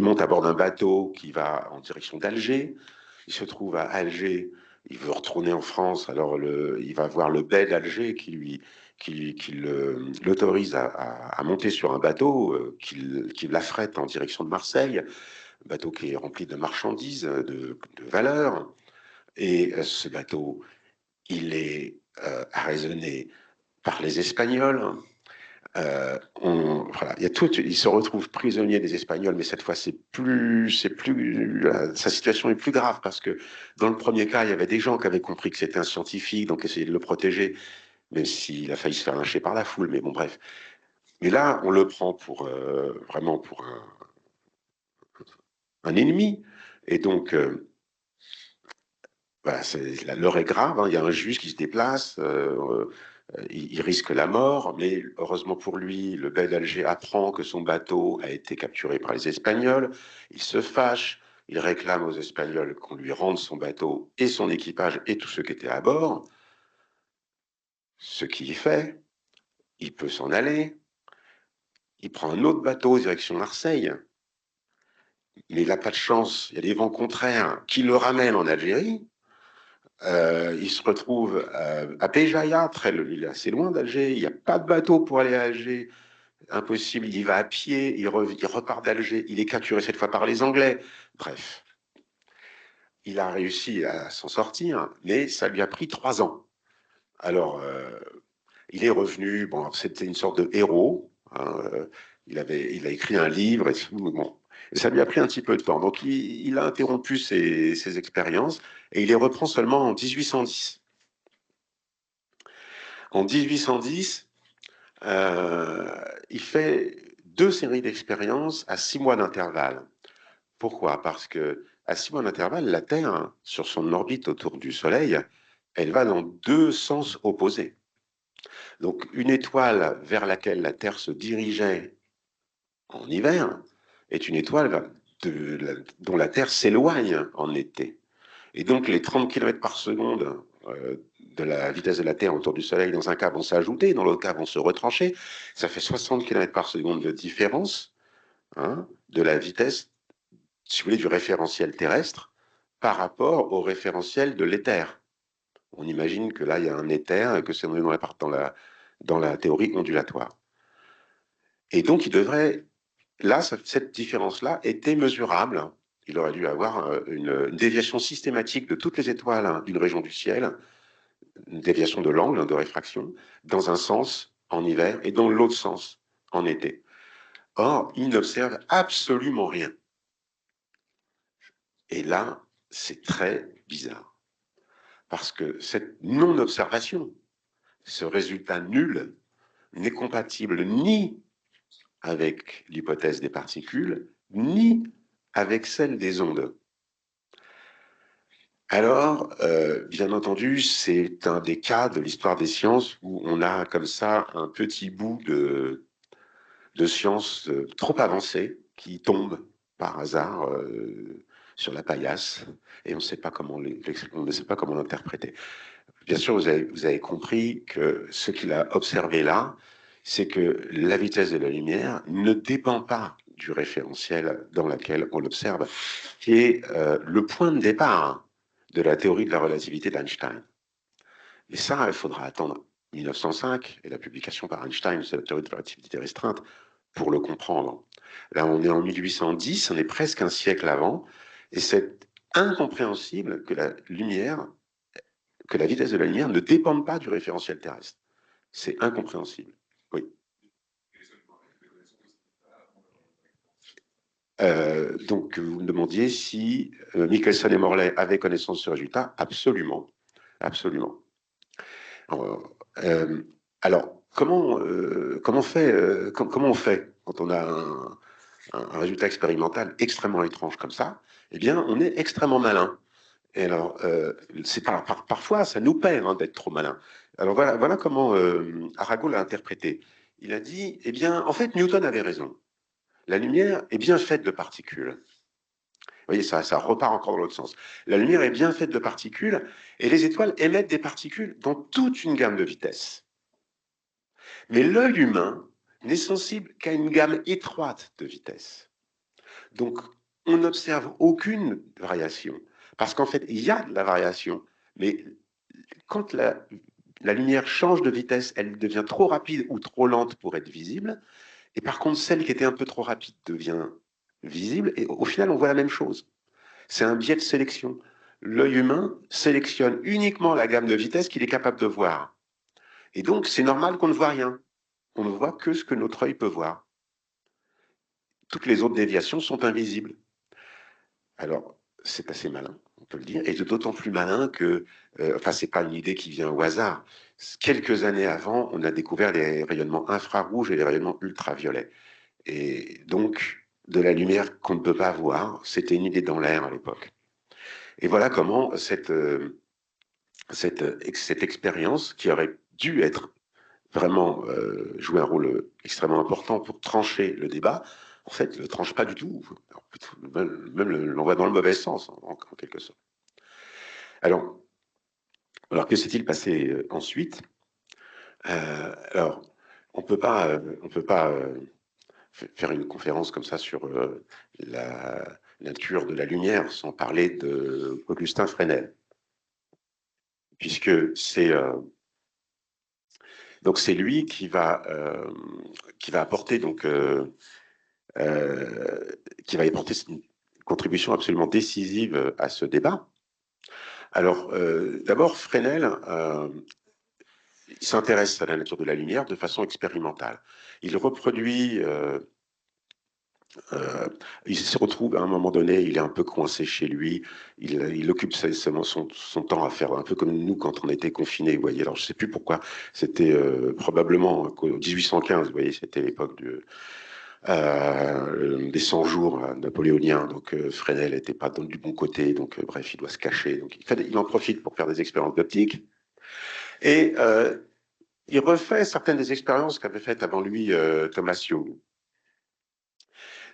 S1: monte à bord d'un bateau qui va en direction d'Alger. Il se trouve à Alger il veut retourner en France, alors il va voir le bey d'Alger qui l'autorise à monter sur un bateau qui l'affrète en direction de Marseille, un bateau qui est rempli de marchandises, de valeurs. Et ce bateau, il est arraisonné par les Espagnols. Voilà, il y a tout, il se retrouve prisonnier des Espagnols, mais cette fois sa situation est plus grave parce que dans le premier cas, il y avait des gens qui avaient compris que c'était un scientifique, donc essayaient de le protéger, même s'il a failli se faire lyncher par la foule, mais bon, bref. Mais là, on le prend pour vraiment pour un ennemi, et donc voilà, l'heure est grave, hein, il y a un juge qui se déplace. Il risque la mort, mais heureusement pour lui, le bey d'Alger apprend que son bateau a été capturé par les Espagnols. Il se fâche, il réclame aux Espagnols qu'on lui rende son bateau et son équipage et tous ceux qui étaient à bord. Ce qu'il fait, il peut s'en aller. Il prend un autre bateau direction Marseille, mais il n'a pas de chance. Il y a des vents contraires qui le ramènent en Algérie. Il se retrouve à Béjaïa, il est assez loin d'Alger. Il n'y a pas de bateau pour aller à Alger. Impossible, il y va à pied, il repart d'Alger, il est capturé cette fois par les Anglais. Bref, il a réussi à s'en sortir, mais ça lui a pris 3 ans. Alors, il est revenu, bon, c'était une sorte de héros, hein, il a écrit un livre, et tout, bon, et ça lui a pris un petit peu de temps. Donc, il a interrompu ses expériences, et il les reprend seulement en 1810. En 1810, il fait 2 séries d'expériences à 6 mois d'intervalle. Pourquoi? Parce que à 6 mois d'intervalle, la Terre, hein, sur son orbite autour du Soleil, elle va dans 2 sens opposés. Donc, une étoile vers laquelle la Terre se dirigeait en hiver est une étoile dont la Terre s'éloigne en été. Et donc, les 30 km par seconde de la vitesse de la Terre autour du Soleil, dans un cas, vont s'ajouter, dans l'autre cas, vont se retrancher. Ça fait 60 km par seconde de différence, hein, de la vitesse, si vous voulez, du référentiel terrestre par rapport au référentiel de l'éther. On imagine que là, il y a un éther et que c'est dans la théorie ondulatoire. Et donc, là, cette différence-là était mesurable. Il aurait dû avoir une déviation systématique de toutes les étoiles, hein, d'une région du ciel, une déviation de l'angle, hein, de réfraction, dans un sens en hiver et dans l'autre sens en été. Or, il n'observe absolument rien. Et là, c'est très bizarre. Parce que cette non-observation, ce résultat nul, n'est compatible ni avec l'hypothèse des particules, ni avec celle des ondes. Alors, bien entendu, c'est un des cas de l'histoire des sciences où on a comme ça un petit bout de science trop avancée qui tombe par hasard sur la paillasse et on ne sait pas comment l'interpréter. Bien sûr, vous avez compris que ce qu'il a observé là, c'est que la vitesse de la lumière ne dépend pas du référentiel dans lequel on l'observe, qui est le point de départ de la théorie de la relativité d'Einstein. Mais ça, il faudra attendre 1905 et la publication par Einstein de la théorie de la relativité restreinte pour le comprendre. Là, on est en 1810, on est presque un siècle avant, et c'est incompréhensible que la vitesse de la lumière ne dépende pas du référentiel terrestre. C'est incompréhensible. Oui. Donc, vous me demandiez si Michelson et Morley avaient connaissance de ce résultat. Absolument. Absolument. Alors, comment on fait quand on a un résultat expérimental extrêmement étrange comme ça? Eh bien, on est extrêmement malin. Et alors, parfois, ça nous perd, hein, d'être trop malin. Alors voilà comment Arago l'a interprété. Il a dit, eh bien, en fait, Newton avait raison. La lumière est bien faite de particules. Vous voyez, ça repart encore dans l'autre sens. La lumière est bien faite de particules, et les étoiles émettent des particules dans toute une gamme de vitesses. Mais l'œil humain n'est sensible qu'à une gamme étroite de vitesses. Donc, on n'observe aucune variation. Parce qu'en fait, il y a de la variation, Mais quand la lumière change de vitesse, elle devient trop rapide ou trop lente pour être visible. Et par contre, celle qui était un peu trop rapide devient visible. Et au final, on voit la même chose. C'est un biais de sélection. L'œil humain sélectionne uniquement la gamme de vitesse qu'il est capable de voir. Et donc, c'est normal qu'on ne voit rien. On ne voit que ce que notre œil peut voir. Toutes les autres déviations sont invisibles. Alors, c'est assez malin, on peut le dire, et d'autant plus malin que, enfin, c'est pas une idée qui vient au hasard. Quelques années avant, on a découvert les rayonnements infrarouges et les rayonnements ultraviolets. Et donc, de la lumière qu'on ne peut pas voir, c'était une idée dans l'air à l'époque. Et voilà comment cette expérience, qui aurait dû être vraiment jouer un rôle extrêmement important pour trancher le débat, en fait, ne le tranche pas du tout. Même l'envoie dans le mauvais sens, en quelque sorte. Alors, que s'est-il passé ensuite? Alors, on peut pas faire une conférence comme ça sur la nature de la lumière sans parler d'Augustin Fresnel, puisque c'est lui qui va apporter euh, qui va apporter une contribution absolument décisive à ce débat. Alors, d'abord, Fresnel il s'intéresse à la nature de la lumière de façon expérimentale. Il reproduit il se retrouve à un moment donné, il est un peu coincé chez lui, il occupe son temps à faire un peu comme nous quand on était confinés, vous voyez. Alors je ne sais plus pourquoi, c'était probablement 1815, vous voyez, c'était l'époque des 100 jours napoléoniens, donc Fresnel n'était pas du bon côté, donc bref, il doit se cacher, donc il en profite pour faire des expériences d'optique, et il refait certaines des expériences qu'avait faites avant lui Thomas Young.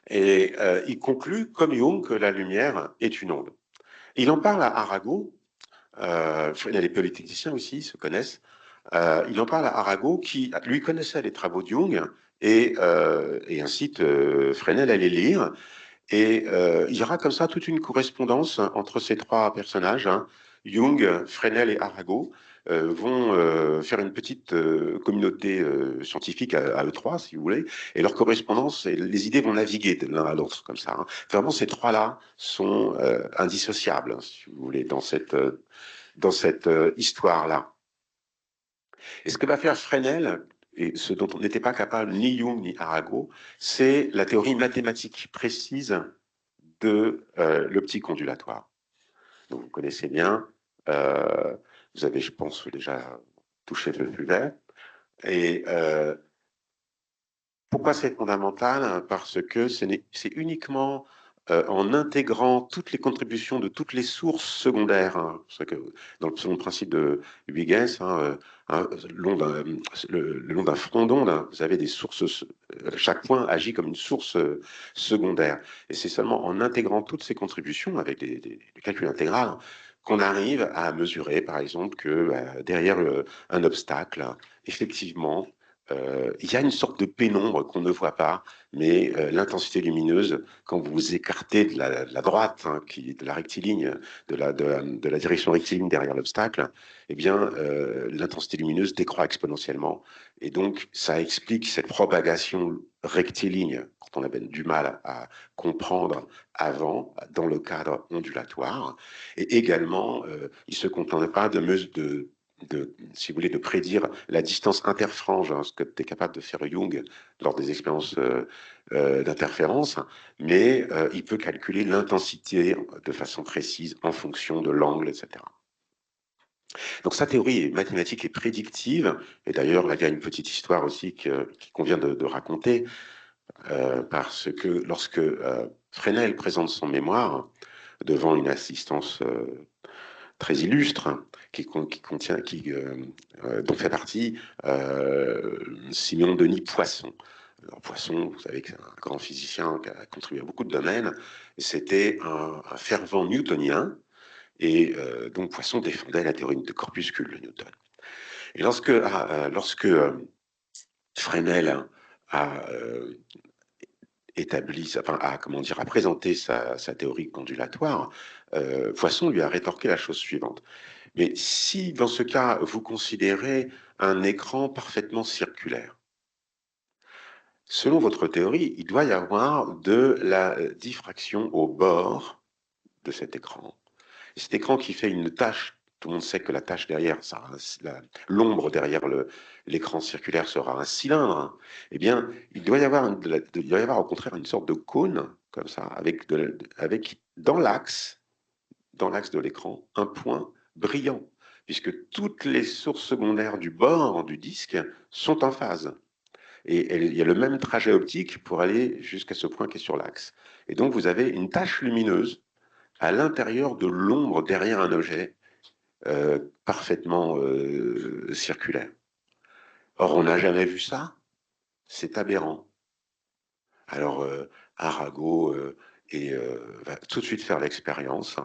S1: Et il conclut, comme Jung, que la lumière est une onde. Il en parle à Arago, il y a les polytechniciens aussi, ils se connaissent, il en parle à Arago, qui, lui, connaissait les travaux de Jung, et incite Fresnel à les lire, et il y aura comme ça toute une correspondance entre ces trois personnages, hein. Jung, Fresnel et Arago vont faire une petite communauté scientifique à eux trois, si vous voulez, et leur correspondance, et les idées vont naviguer de l'un à l'autre comme ça, hein. Vraiment, ces trois-là sont indissociables, hein, si vous voulez, dans cette histoire-là. Et ce que va faire Fresnel, et ce dont on n'était pas capable ni Jung ni Arago, c'est la théorie mathématique précise de l'optique ondulatoire. Donc vous connaissez bien, vous avez, je pense, déjà touché le sujet. Et pourquoi c'est fondamental? Parce que c'est uniquement en intégrant toutes les contributions de toutes les sources secondaires, hein, que selon le principe de Huygens, le long d'un front d'onde, hein, vous avez des sources, chaque point agit comme une source secondaire. Et c'est seulement en intégrant toutes ces contributions avec des calculs intégrales qu'on arrive à mesurer, par exemple, que derrière un obstacle, effectivement, il y a une sorte de pénombre qu'on ne voit pas, mais l'intensité lumineuse, quand vous vous écartez de la droite, hein, de la rectiligne, de la direction rectiligne derrière l'obstacle, eh bien, l'intensité lumineuse décroît exponentiellement. Et donc, ça explique cette propagation rectiligne, quand on avait du mal à comprendre avant, dans le cadre ondulatoire. Et également, il ne se contente pas si vous voulez, de prédire la distance interfrange, hein, ce que était capable de faire Jung lors des expériences d'interférence, mais il peut calculer l'intensité de façon précise en fonction de l'angle, etc. Donc sa théorie est mathématique et prédictive, et d'ailleurs il y a une petite histoire aussi qui convient de raconter, parce que lorsque Fresnel présente son mémoire devant une assistance très illustre, hein, dont fait partie Siméon Denis Poisson. Alors, Poisson, vous savez que c'est un grand physicien qui a contribué à beaucoup de domaines, et c'était un fervent newtonien, et donc Poisson défendait la théorie de corpuscules de Newton. Et lorsque Fresnel a a présenté sa théorie ondulatoire, Poisson lui a rétorqué la chose suivante. Mais si, dans ce cas, vous considérez un écran parfaitement circulaire, selon votre théorie, il doit y avoir de la diffraction au bord de cet écran. Et cet écran qui fait une tache, tout le monde sait que la tache derrière, l'ombre derrière l'écran circulaire sera un cylindre. Hein. Eh bien, il doit y avoir, il doit y avoir au contraire une sorte de cône, comme ça, avec dans l'axe de l'écran, un point brillant, puisque toutes les sources secondaires du bord du disque sont en phase. Et il y a le même trajet optique pour aller jusqu'à ce point qui est sur l'axe. Et donc, vous avez une tache lumineuse à l'intérieur de l'ombre derrière un objet parfaitement circulaire. Or, on n'a jamais vu ça. C'est aberrant. Alors, Arago va tout de suite faire l'expérience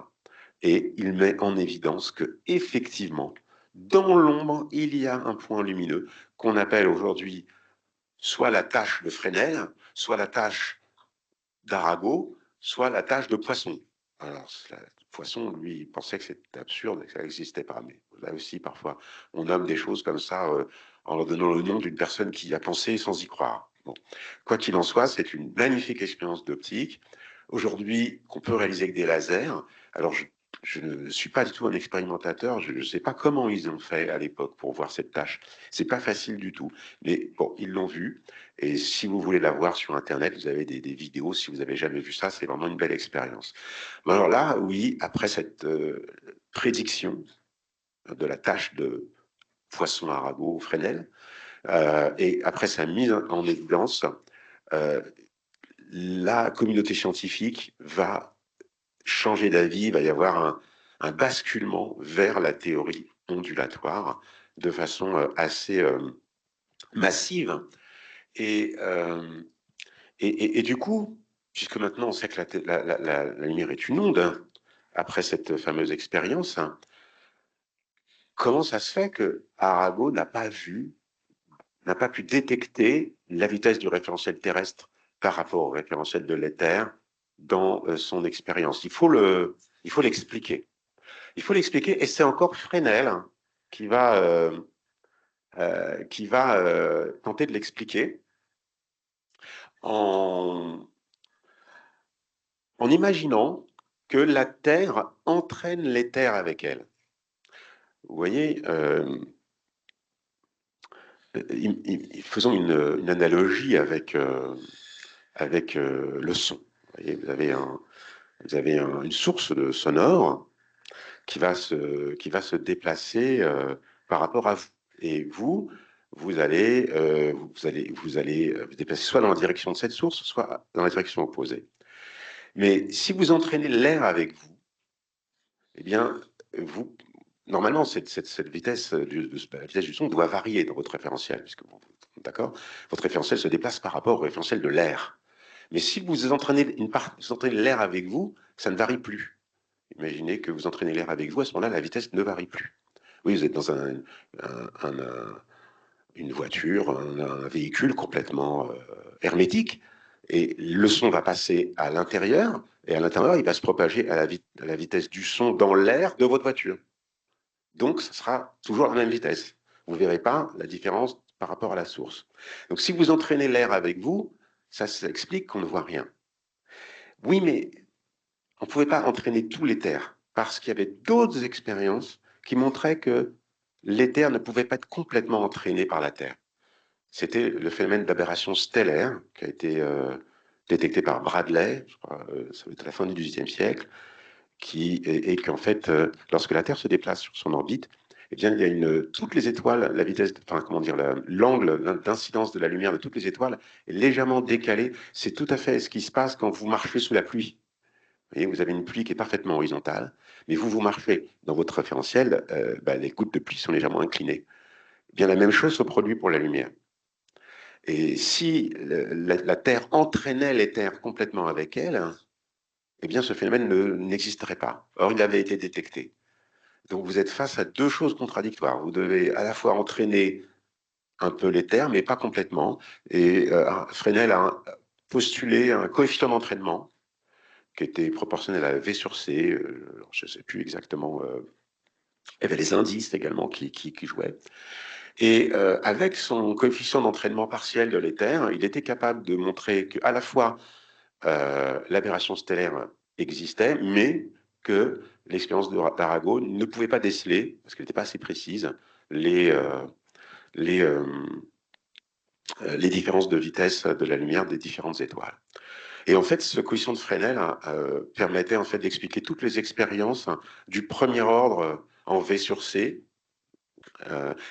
S1: et il met en évidence que effectivement, dans l'ombre, il y a un point lumineux qu'on appelle aujourd'hui soit la tache de Fresnel, soit la tache d'Arago, soit la tache de Poisson. Alors, Poisson, lui, il pensait que c'était absurde et que ça n'existait pas. Mais là aussi, parfois, on nomme des choses comme ça en leur donnant le nom d'une personne qui y a pensé sans y croire. Bon. Quoi qu'il en soit, c'est une magnifique expérience d'optique. Aujourd'hui, qu'on peut réaliser avec des lasers. Alors, je ne suis pas du tout un expérimentateur. Je ne sais pas comment ils ont fait à l'époque pour voir cette tâche. C'est pas facile du tout. Mais bon, ils l'ont vu. Et si vous voulez la voir sur Internet, vous avez des vidéos. Si vous n'avez jamais vu ça, c'est vraiment une belle expérience. Mais alors là, oui, après cette prédiction de la tâche de Poisson, Arago, Fresnel, et après sa mise en évidence, euh, la communauté scientifique va changer d'avis, il va y avoir un basculement vers la théorie ondulatoire de façon assez massive. Et, euh, et du coup, puisque maintenant on sait que la lumière est une onde, hein, après cette fameuse expérience, hein, comment ça se fait que Arago n'a pas pu détecter la vitesse du référentiel terrestre par rapport au référentiel de l'éther dans son expérience? Il faut l'expliquer. Il faut l'expliquer, et c'est encore Fresnel hein, qui va tenter de l'expliquer en, en imaginant que la Terre entraîne l'éther avec elle. Vous voyez, faisons une analogie avec le son. Vous voyez, vous avez une source de sonore qui va se déplacer par rapport à vous. Et vous allez vous déplacer soit dans la direction de cette source, soit dans la direction opposée. Mais si vous entraînez l'air avec vous, eh bien, vous, normalement, cette vitesse, la vitesse du son doit varier dans votre référentiel, puisque d'accord, votre référentiel se déplace par rapport au référentiel de l'air. Mais si vous entraînez vous entraînez l'air avec vous, ça ne varie plus. Imaginez que vous entraînez l'air avec vous, à ce moment-là, la vitesse ne varie plus. Oui, vous êtes dans une voiture, un véhicule complètement hermétique, et le son va passer à l'intérieur, et à l'intérieur, il va se propager à la vitesse du son dans l'air de votre voiture. Donc, ça sera toujours la même vitesse. Vous ne verrez pas la différence par rapport à la source. Donc, si vous entraînez l'air avec vous, ça explique qu'on ne voit rien. Oui, mais on ne pouvait pas entraîner tout l'éther, parce qu'il y avait d'autres expériences qui montraient que l'éther ne pouvait pas être complètement entraîné par la Terre. C'était le phénomène d'aberration stellaire qui a été détecté par Bradley, je crois, ça va être à la fin du XVIIIe siècle, et qu'en fait, lorsque la Terre se déplace sur son orbite, eh bien, il y a toutes les étoiles, la vitesse, enfin, comment dire, l'angle d'incidence de la lumière de toutes les étoiles est légèrement décalé. C'est tout à fait ce qui se passe quand vous marchez sous la pluie. Vous voyez, vous avez une pluie qui est parfaitement horizontale, mais vous marchez dans votre référentiel, les gouttes de pluie sont légèrement inclinées. Eh bien, la même chose se produit pour la lumière. Et si la Terre entraînait l'éther complètement avec elle, eh bien, ce phénomène n'existerait pas. Or, il avait été détecté. Donc, vous êtes face à deux choses contradictoires. Vous devez à la fois entraîner un peu l'éther, mais pas complètement. Et Fresnel a postulé un coefficient d'entraînement qui était proportionnel à V sur C. Je ne sais plus exactement Il y avait les indices également qui jouaient. Et avec son coefficient d'entraînement partiel de l'éther, il était capable de montrer qu'à la fois l'aberration stellaire existait, mais que l'expérience d'Arago ne pouvait pas déceler, parce qu'elle n'était pas assez précise, les, euh, les, euh, les différences de vitesse de la lumière des différentes étoiles. Et en fait, ce coefficient de Fresnel permettait en fait d'expliquer toutes les expériences du premier ordre en V sur C.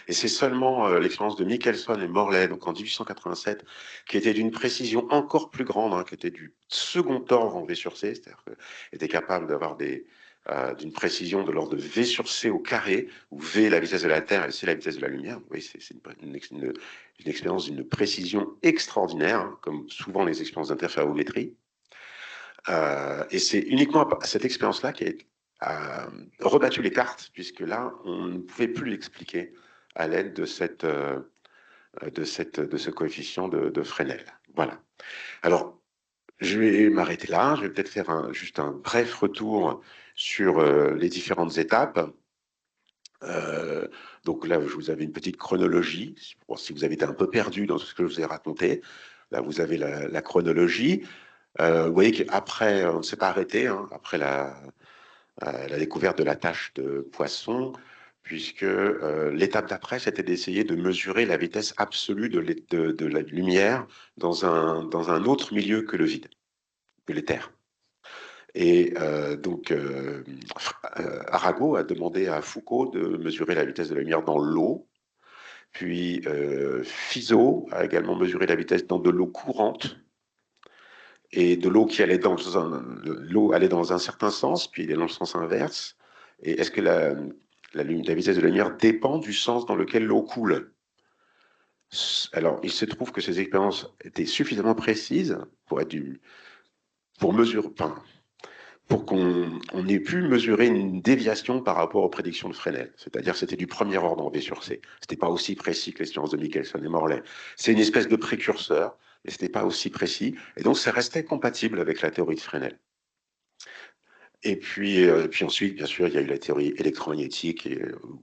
S1: Et c'est seulement l'expérience de Michelson et Morley, donc en 1887, qui était d'une précision encore plus grande, hein, qui était du second ordre en V sur C, c'est-à-dire qu'elle était capable d'avoir d'une précision de l'ordre de V sur C au carré, où V est la vitesse de la Terre et C la vitesse de la lumière. Oui, c'est une expérience d'une précision extraordinaire, hein, comme souvent les expériences d'interférométrie. Et c'est uniquement cette expérience-là qui a rebattu les cartes, puisque là, on ne pouvait plus l'expliquer à l'aide de ce coefficient de Fresnel. Voilà. Alors, je vais m'arrêter là. Je vais peut-être faire juste un bref retour sur les différentes étapes. Euh, donc là, je vous avais une petite chronologie. Si vous avez été un peu perdu dans ce que je vous ai raconté, là, vous avez la chronologie. Vous voyez qu'après, on ne s'est pas arrêté, hein, après la découverte de la tache de poisson, puisque l'étape d'après, c'était d'essayer de mesurer la vitesse absolue de la lumière dans un autre milieu que le vide, que l'éther. Et Arago a demandé à Foucault de mesurer la vitesse de la lumière dans l'eau. Puis Fizeau a également mesuré la vitesse dans de l'eau courante et de l'eau qui allait l'eau allait dans un certain sens, puis elle est dans le sens inverse. Et est-ce que la vitesse de la lumière dépend du sens dans lequel l'eau coule? Alors, il se trouve que ces expériences étaient suffisamment précises pour mesurer, enfin, pour qu'on ait pu mesurer une déviation par rapport aux prédictions de Fresnel. C'est-à-dire c'était du premier ordre en V sur C. C'était pas aussi précis que l'expérience de Michelson et Morley. C'est une espèce de précurseur, mais c'était pas aussi précis. Et donc, ça restait compatible avec la théorie de Fresnel. Puis ensuite, bien sûr, il y a eu la théorie électromagnétique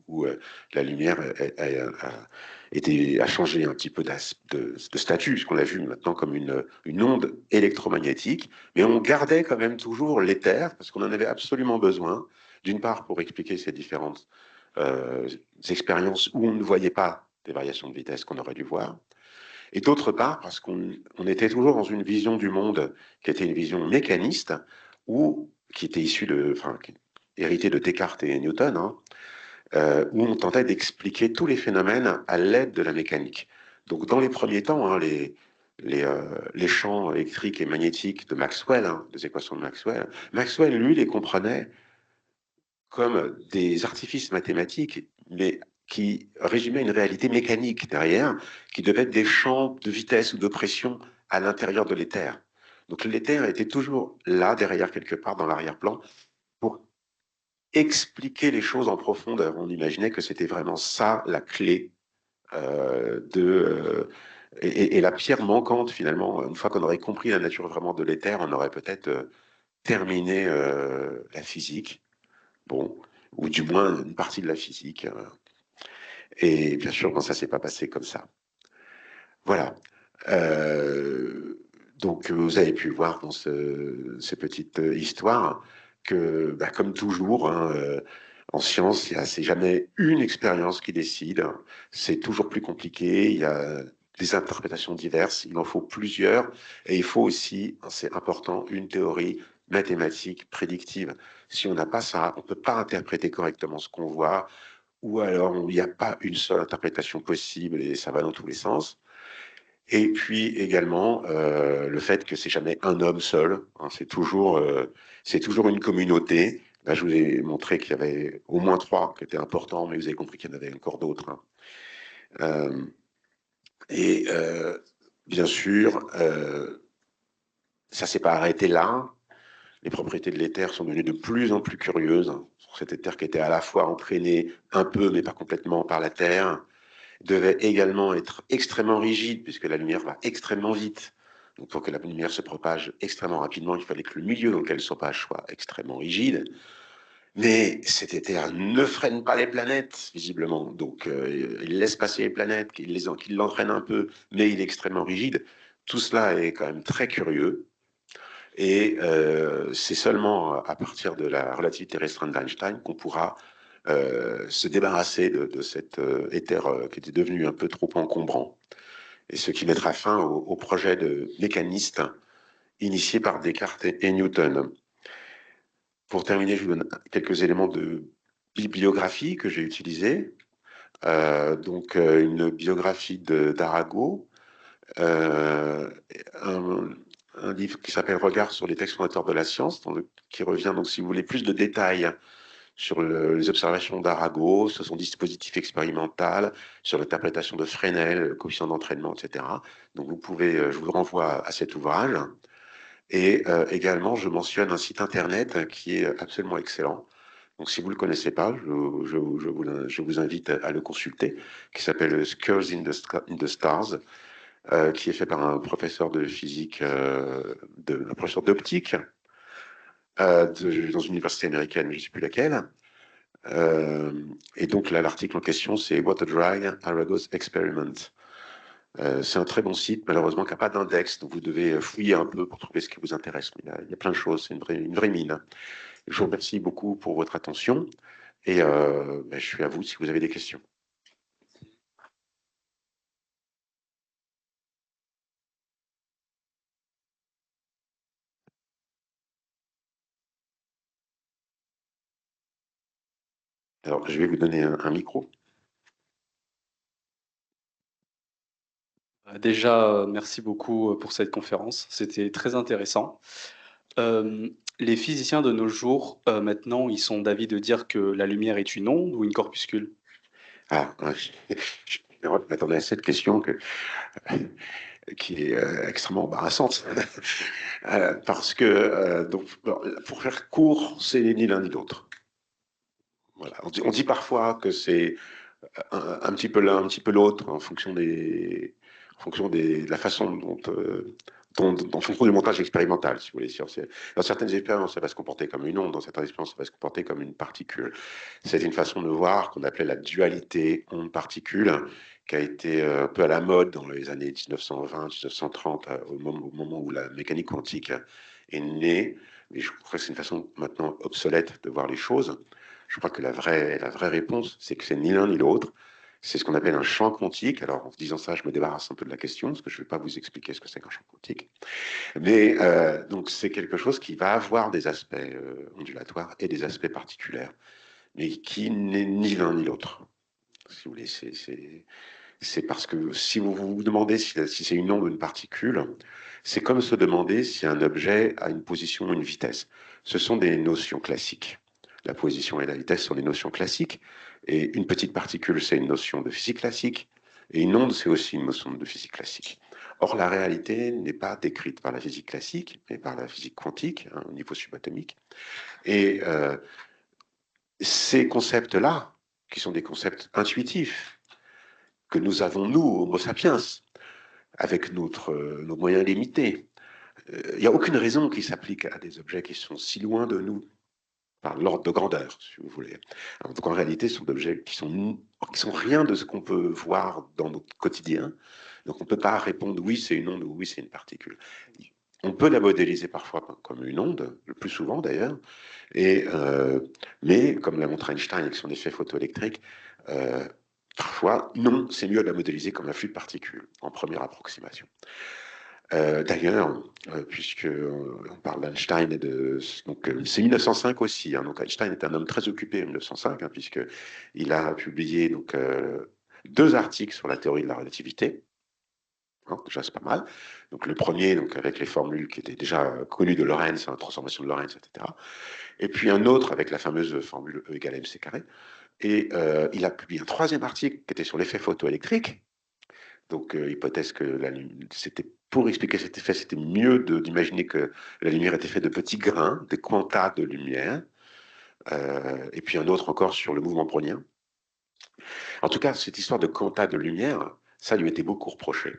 S1: où la lumière a changé un petit peu de statut, ce qu'on a vu maintenant comme une onde électromagnétique, mais on gardait quand même toujours l'éther, parce qu'on en avait absolument besoin, d'une part pour expliquer ces différentes expériences où on ne voyait pas des variations de vitesse qu'on aurait dû voir, et d'autre part parce qu'on était toujours dans une vision du monde qui était une vision mécaniste, qui était issue héritée de Descartes et Newton, hein, où on tentait d'expliquer tous les phénomènes à l'aide de la mécanique. Donc dans les premiers temps, hein, les champs électriques et magnétiques de Maxwell, hein, des équations de Maxwell, Maxwell, lui, les comprenait comme des artifices mathématiques, mais qui résumaient une réalité mécanique derrière, qui devait être des champs de vitesse ou de pression à l'intérieur de l'éther. Donc l'éther était toujours là, derrière, quelque part dans l'arrière-plan, pour expliquer les choses en profondeur. On imaginait que c'était vraiment ça la clé et la pierre manquante, finalement. Une fois qu'on aurait compris la nature vraiment de l'éther, on aurait peut-être terminé la physique. Bon, ou du moins une partie de la physique. Et bien sûr, non, ça s'est pas passé comme ça. Voilà. Euh, donc, vous avez pu voir dans ces petites histoires que, bah, comme toujours, hein, en science, c'est jamais une expérience qui décide. C'est toujours plus compliqué. Il y a des interprétations diverses. Il en faut plusieurs. Et il faut aussi, c'est important, une théorie mathématique prédictive. Si on n'a pas ça, on ne peut pas interpréter correctement ce qu'on voit, ou alors il n'y a pas une seule interprétation possible et ça va dans tous les sens. Et puis également le fait que c'est jamais un homme seul, hein, c'est toujours une communauté. Là, je vous ai montré qu'il y avait au moins trois qui étaient importants, mais vous avez compris qu'il y en avait encore d'autres, hein. Euh, et bien sûr, ça s'est pas arrêté là. Les propriétés de l'éther sont devenues de plus en plus curieuses, hein, sur cet éther qui était à la fois entraîné un peu, mais pas complètement par la Terre, devait également être extrêmement rigide, puisque la lumière va extrêmement vite. Donc, pour que la lumière se propage extrêmement rapidement, il fallait que le milieu dans lequel elle se propage soit extrêmement rigide. Mais cet éther ne freine pas les planètes, visiblement. Donc, il laisse passer les planètes, qu'il l'entraîne un peu, mais il est extrêmement rigide. Tout cela est quand même très curieux. Et c'est seulement à partir de la relativité restreinte d'Einstein qu'on pourra se débarrasser de cet éther qui était devenu un peu trop encombrant. Et ce qui mettra fin au projet de mécaniste initié par Descartes et Newton. Pour terminer, je vous donne quelques éléments de bibliographie que j'ai utilisés. Une biographie d'Arago, euh, un, un livre qui s'appelle Regard sur les textes fondateurs de la science, qui revient, donc, si vous voulez, plus de détails sur les observations d'Arago, sur son dispositif expérimental, sur l'interprétation de Fresnel, le coefficient d'entraînement, etc. Donc vous pouvez, je vous renvoie à cet ouvrage. Et également, je mentionne un site internet qui est absolument excellent. Donc, si vous ne le connaissez pas, je vous invite à le consulter, qui s'appelle Scores in the Stars, qui est fait par un professeur de physique, un professeur d'optique dans une université américaine, mais je ne sais plus laquelle. Et donc là, l'article en question, c'est What a Dry Arago's Experiment. C'est un très bon site, malheureusement, qui n'a pas d'index, donc vous devez fouiller un peu pour trouver ce qui vous intéresse. Mais il y a plein de choses, c'est une vraie mine. Je vous remercie beaucoup pour votre attention et je suis à vous si vous avez des questions. Alors, je vais vous donner un micro.
S2: Déjà, merci beaucoup pour cette conférence. C'était très intéressant. Les physiciens de nos jours, maintenant, ils sont d'avis de dire que la lumière est une onde ou une corpuscule?
S1: Ah, je m'attendais à cette question qui est extrêmement embarrassante. Parce que, pour faire court, c'est ni l'un ni l'autre. Voilà. On dit parfois que c'est un petit peu l'un, un petit peu l'autre, en fonction de la façon en fonction du montage expérimental, si vous voulez. Dans certaines expériences, ça va se comporter comme une onde, dans certaines expériences, ça va se comporter comme une particule. C'est une façon de voir qu'on appelait la dualité onde-particule, qui a été un peu à la mode dans les années 1920-1930, au moment où la mécanique quantique est née. Mais je crois que c'est une façon maintenant obsolète de voir les choses. Je crois que la vraie réponse, c'est que c'est ni l'un ni l'autre. C'est ce qu'on appelle un champ quantique. Alors, en disant ça, je me débarrasse un peu de la question, parce que je ne vais pas vous expliquer ce que c'est qu'un champ quantique. Mais donc, c'est quelque chose qui va avoir des aspects ondulatoires et des aspects particulaires, mais qui n'est ni l'un ni l'autre. Si vous voulez, c'est parce que si vous vous demandez si c'est une onde ou une particule, c'est comme se demander si un objet a une position ou une vitesse. Ce sont des notions classiques. La position et la vitesse sont des notions classiques, et une petite particule, c'est une notion de physique classique, et une onde, c'est aussi une notion de physique classique. Or, la réalité n'est pas décrite par la physique classique, mais par la physique quantique, hein, au niveau subatomique. Et ces concepts-là, qui sont des concepts intuitifs, que nous avons, nous, Homo sapiens, avec nos moyens limités. Il n'y a aucune raison qui s'applique à des objets qui sont si loin de nous, par l'ordre de grandeur, si vous voulez. Alors, donc en réalité, ce sont des objets qui sont rien de ce qu'on peut voir dans notre quotidien. Donc on ne peut pas répondre oui, c'est une onde ou oui, c'est une particule. On peut la modéliser parfois comme une onde, le plus souvent d'ailleurs, mais comme l'a montré Einstein avec son effet photoélectrique, euh, parfois, non, c'est mieux de la modéliser comme un flux de particules, en première approximation. D'ailleurs, puisque on parle d'Einstein c'est 1905 aussi. Hein, donc Einstein est un homme très occupé en 1905, hein, puisque il a publié deux articles sur la théorie de la relativité. Hein, déjà, c'est pas mal. Donc le premier, donc avec les formules qui étaient déjà connues de Lorentz, la transformation de Lorentz, etc. Et puis un autre avec la fameuse formule E égale mc carré. Et il a publié un troisième article qui était sur l'effet photoélectrique. Donc, hypothèse que c'était pour expliquer cet effet, c'était mieux d'imaginer que la lumière était faite de petits grains, des quantas de lumière, et puis un autre encore sur le mouvement brownien. En tout cas, cette histoire de quantas de lumière, ça lui était beaucoup reproché.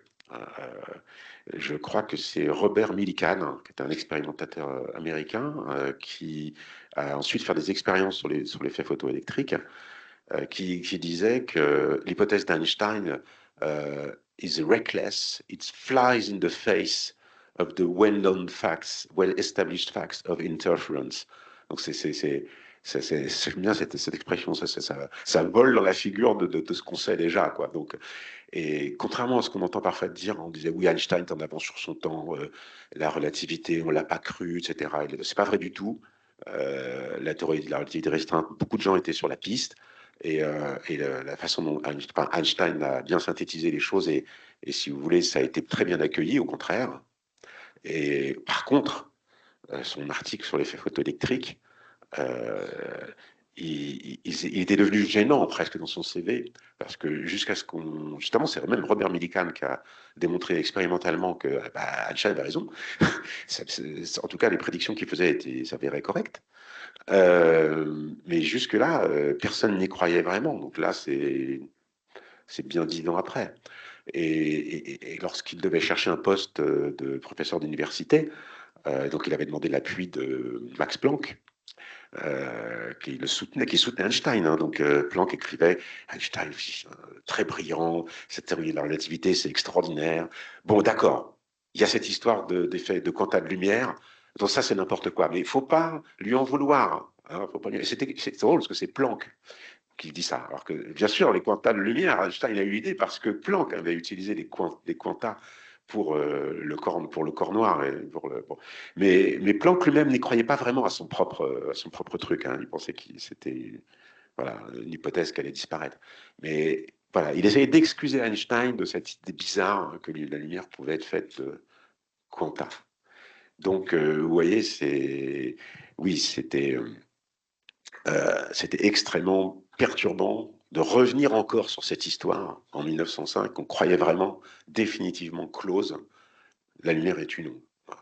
S1: Je crois que c'est Robert Millikan, qui est un expérimentateur américain, qui a ensuite fait des expériences sur l'effet photoélectrique, qui disait que l'hypothèse d'Einstein is reckless, it flies in the face of the well-known facts, well-established facts of interference. Donc j'aime bien cette expression, ça vole dans la figure de ce qu'on sait déjà, quoi. Donc, et contrairement à ce qu'on entend parfois dire, on disait oui, Einstein est en avance sur son temps, la relativité, on l'a pas cru, etc. C'est pas vrai du tout. La théorie de la relativité restreinte, beaucoup de gens étaient sur la piste. Et la façon dont Einstein a bien synthétisé les choses, et si vous voulez, ça a été très bien accueilli, au contraire. Et par contre, son article sur l'effet photoélectrique, euh, il était devenu gênant presque dans son CV, parce que jusqu'à ce qu'on... Justement, c'est même Robert Millikan qui a démontré expérimentalement que Einstein avait raison. En tout cas, les prédictions qu'il faisait s'avéraient correctes. Mais jusque-là, personne n'y croyait vraiment. Donc là, c'est bien 10 ans après. Et lorsqu'il devait chercher un poste de professeur d'université, donc il avait demandé l'appui de Max Planck, qui soutenait Einstein. Hein. Donc Planck écrivait Einstein, très brillant, cette théorie de la relativité, c'est extraordinaire. Bon, d'accord, il y a cette histoire d'effet de quanta de lumière, donc ça c'est n'importe quoi, mais il ne faut pas lui en vouloir. Hein, faut pas lui... C'est drôle parce que c'est Planck qui dit ça. Alors que, bien sûr, les quantas de lumière, Einstein a eu l'idée parce que Planck avait utilisé les quantas pour le corps noir. Bon. Mais Planck lui-même n'y croyait pas vraiment à son propre truc. Hein. Il pensait que c'était voilà, une hypothèse qui allait disparaître. Mais voilà, il essayait d'excuser Einstein de cette idée bizarre que la lumière pouvait être faite de quanta. Donc, vous voyez, oui, c'était extrêmement perturbant de revenir encore sur cette histoire en 1905 qu'on croyait vraiment définitivement close. La lumière est une onde. Voilà.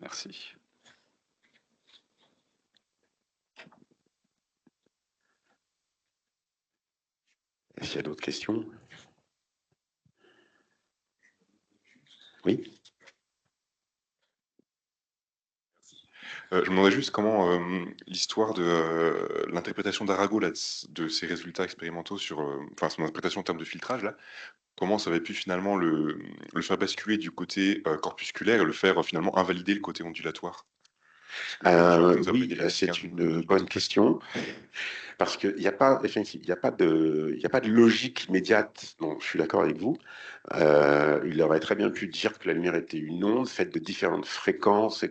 S2: Merci.
S1: Est-ce qu'il y a d'autres questions? Oui.
S3: Je me demandais juste comment l'histoire de l'interprétation d'Arago de ces résultats expérimentaux sur, enfin son interprétation en termes de filtrage là, comment ça avait pu finalement le faire basculer du côté corpusculaire et le faire finalement invalider le côté ondulatoire.
S1: Oui, c'est une bonne question. Parce qu'il n'y a pas, il y a pas de logique immédiate. Non, je suis d'accord avec vous. Il aurait très bien pu dire que la lumière était une onde faite de différentes fréquences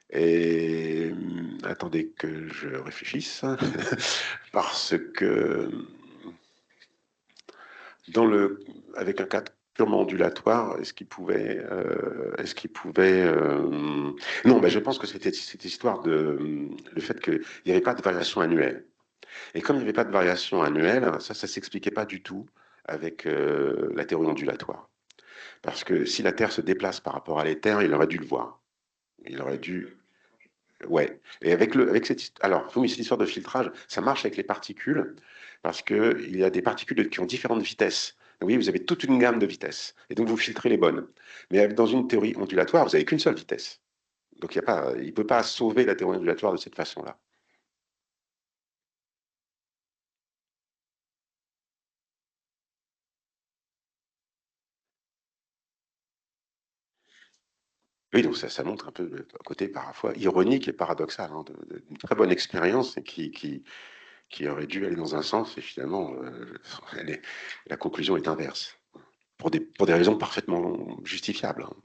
S1: et attendez que je réfléchisse, parce que avec un cadre purement ondulatoire, est-ce qu'il pouvait, non, ben je pense que c'était cette histoire le fait qu'il n'y avait pas de variation annuelle. Et comme il n'y avait pas de variation annuelle, ça s'expliquait pas du tout avec la théorie ondulatoire. Parce que si la Terre se déplace par rapport à l'éther, il aurait dû le voir. Il aurait dû. Ouais. Et alors, oui, cette histoire de filtrage, ça marche avec les particules, parce qu'il y a des particules qui ont différentes vitesses. Donc, oui, vous avez toute une gamme de vitesses. Et donc, vous filtrez les bonnes. Mais dans une théorie ondulatoire, vous n'avez qu'une seule vitesse. Donc, il ne peut pas sauver la théorie ondulatoire de cette façon-là. Oui, donc ça montre un peu le côté parfois ironique et paradoxal hein, d'une très bonne expérience et qui aurait dû aller dans un sens et finalement la conclusion est inverse pour des raisons parfaitement justifiables. Hein.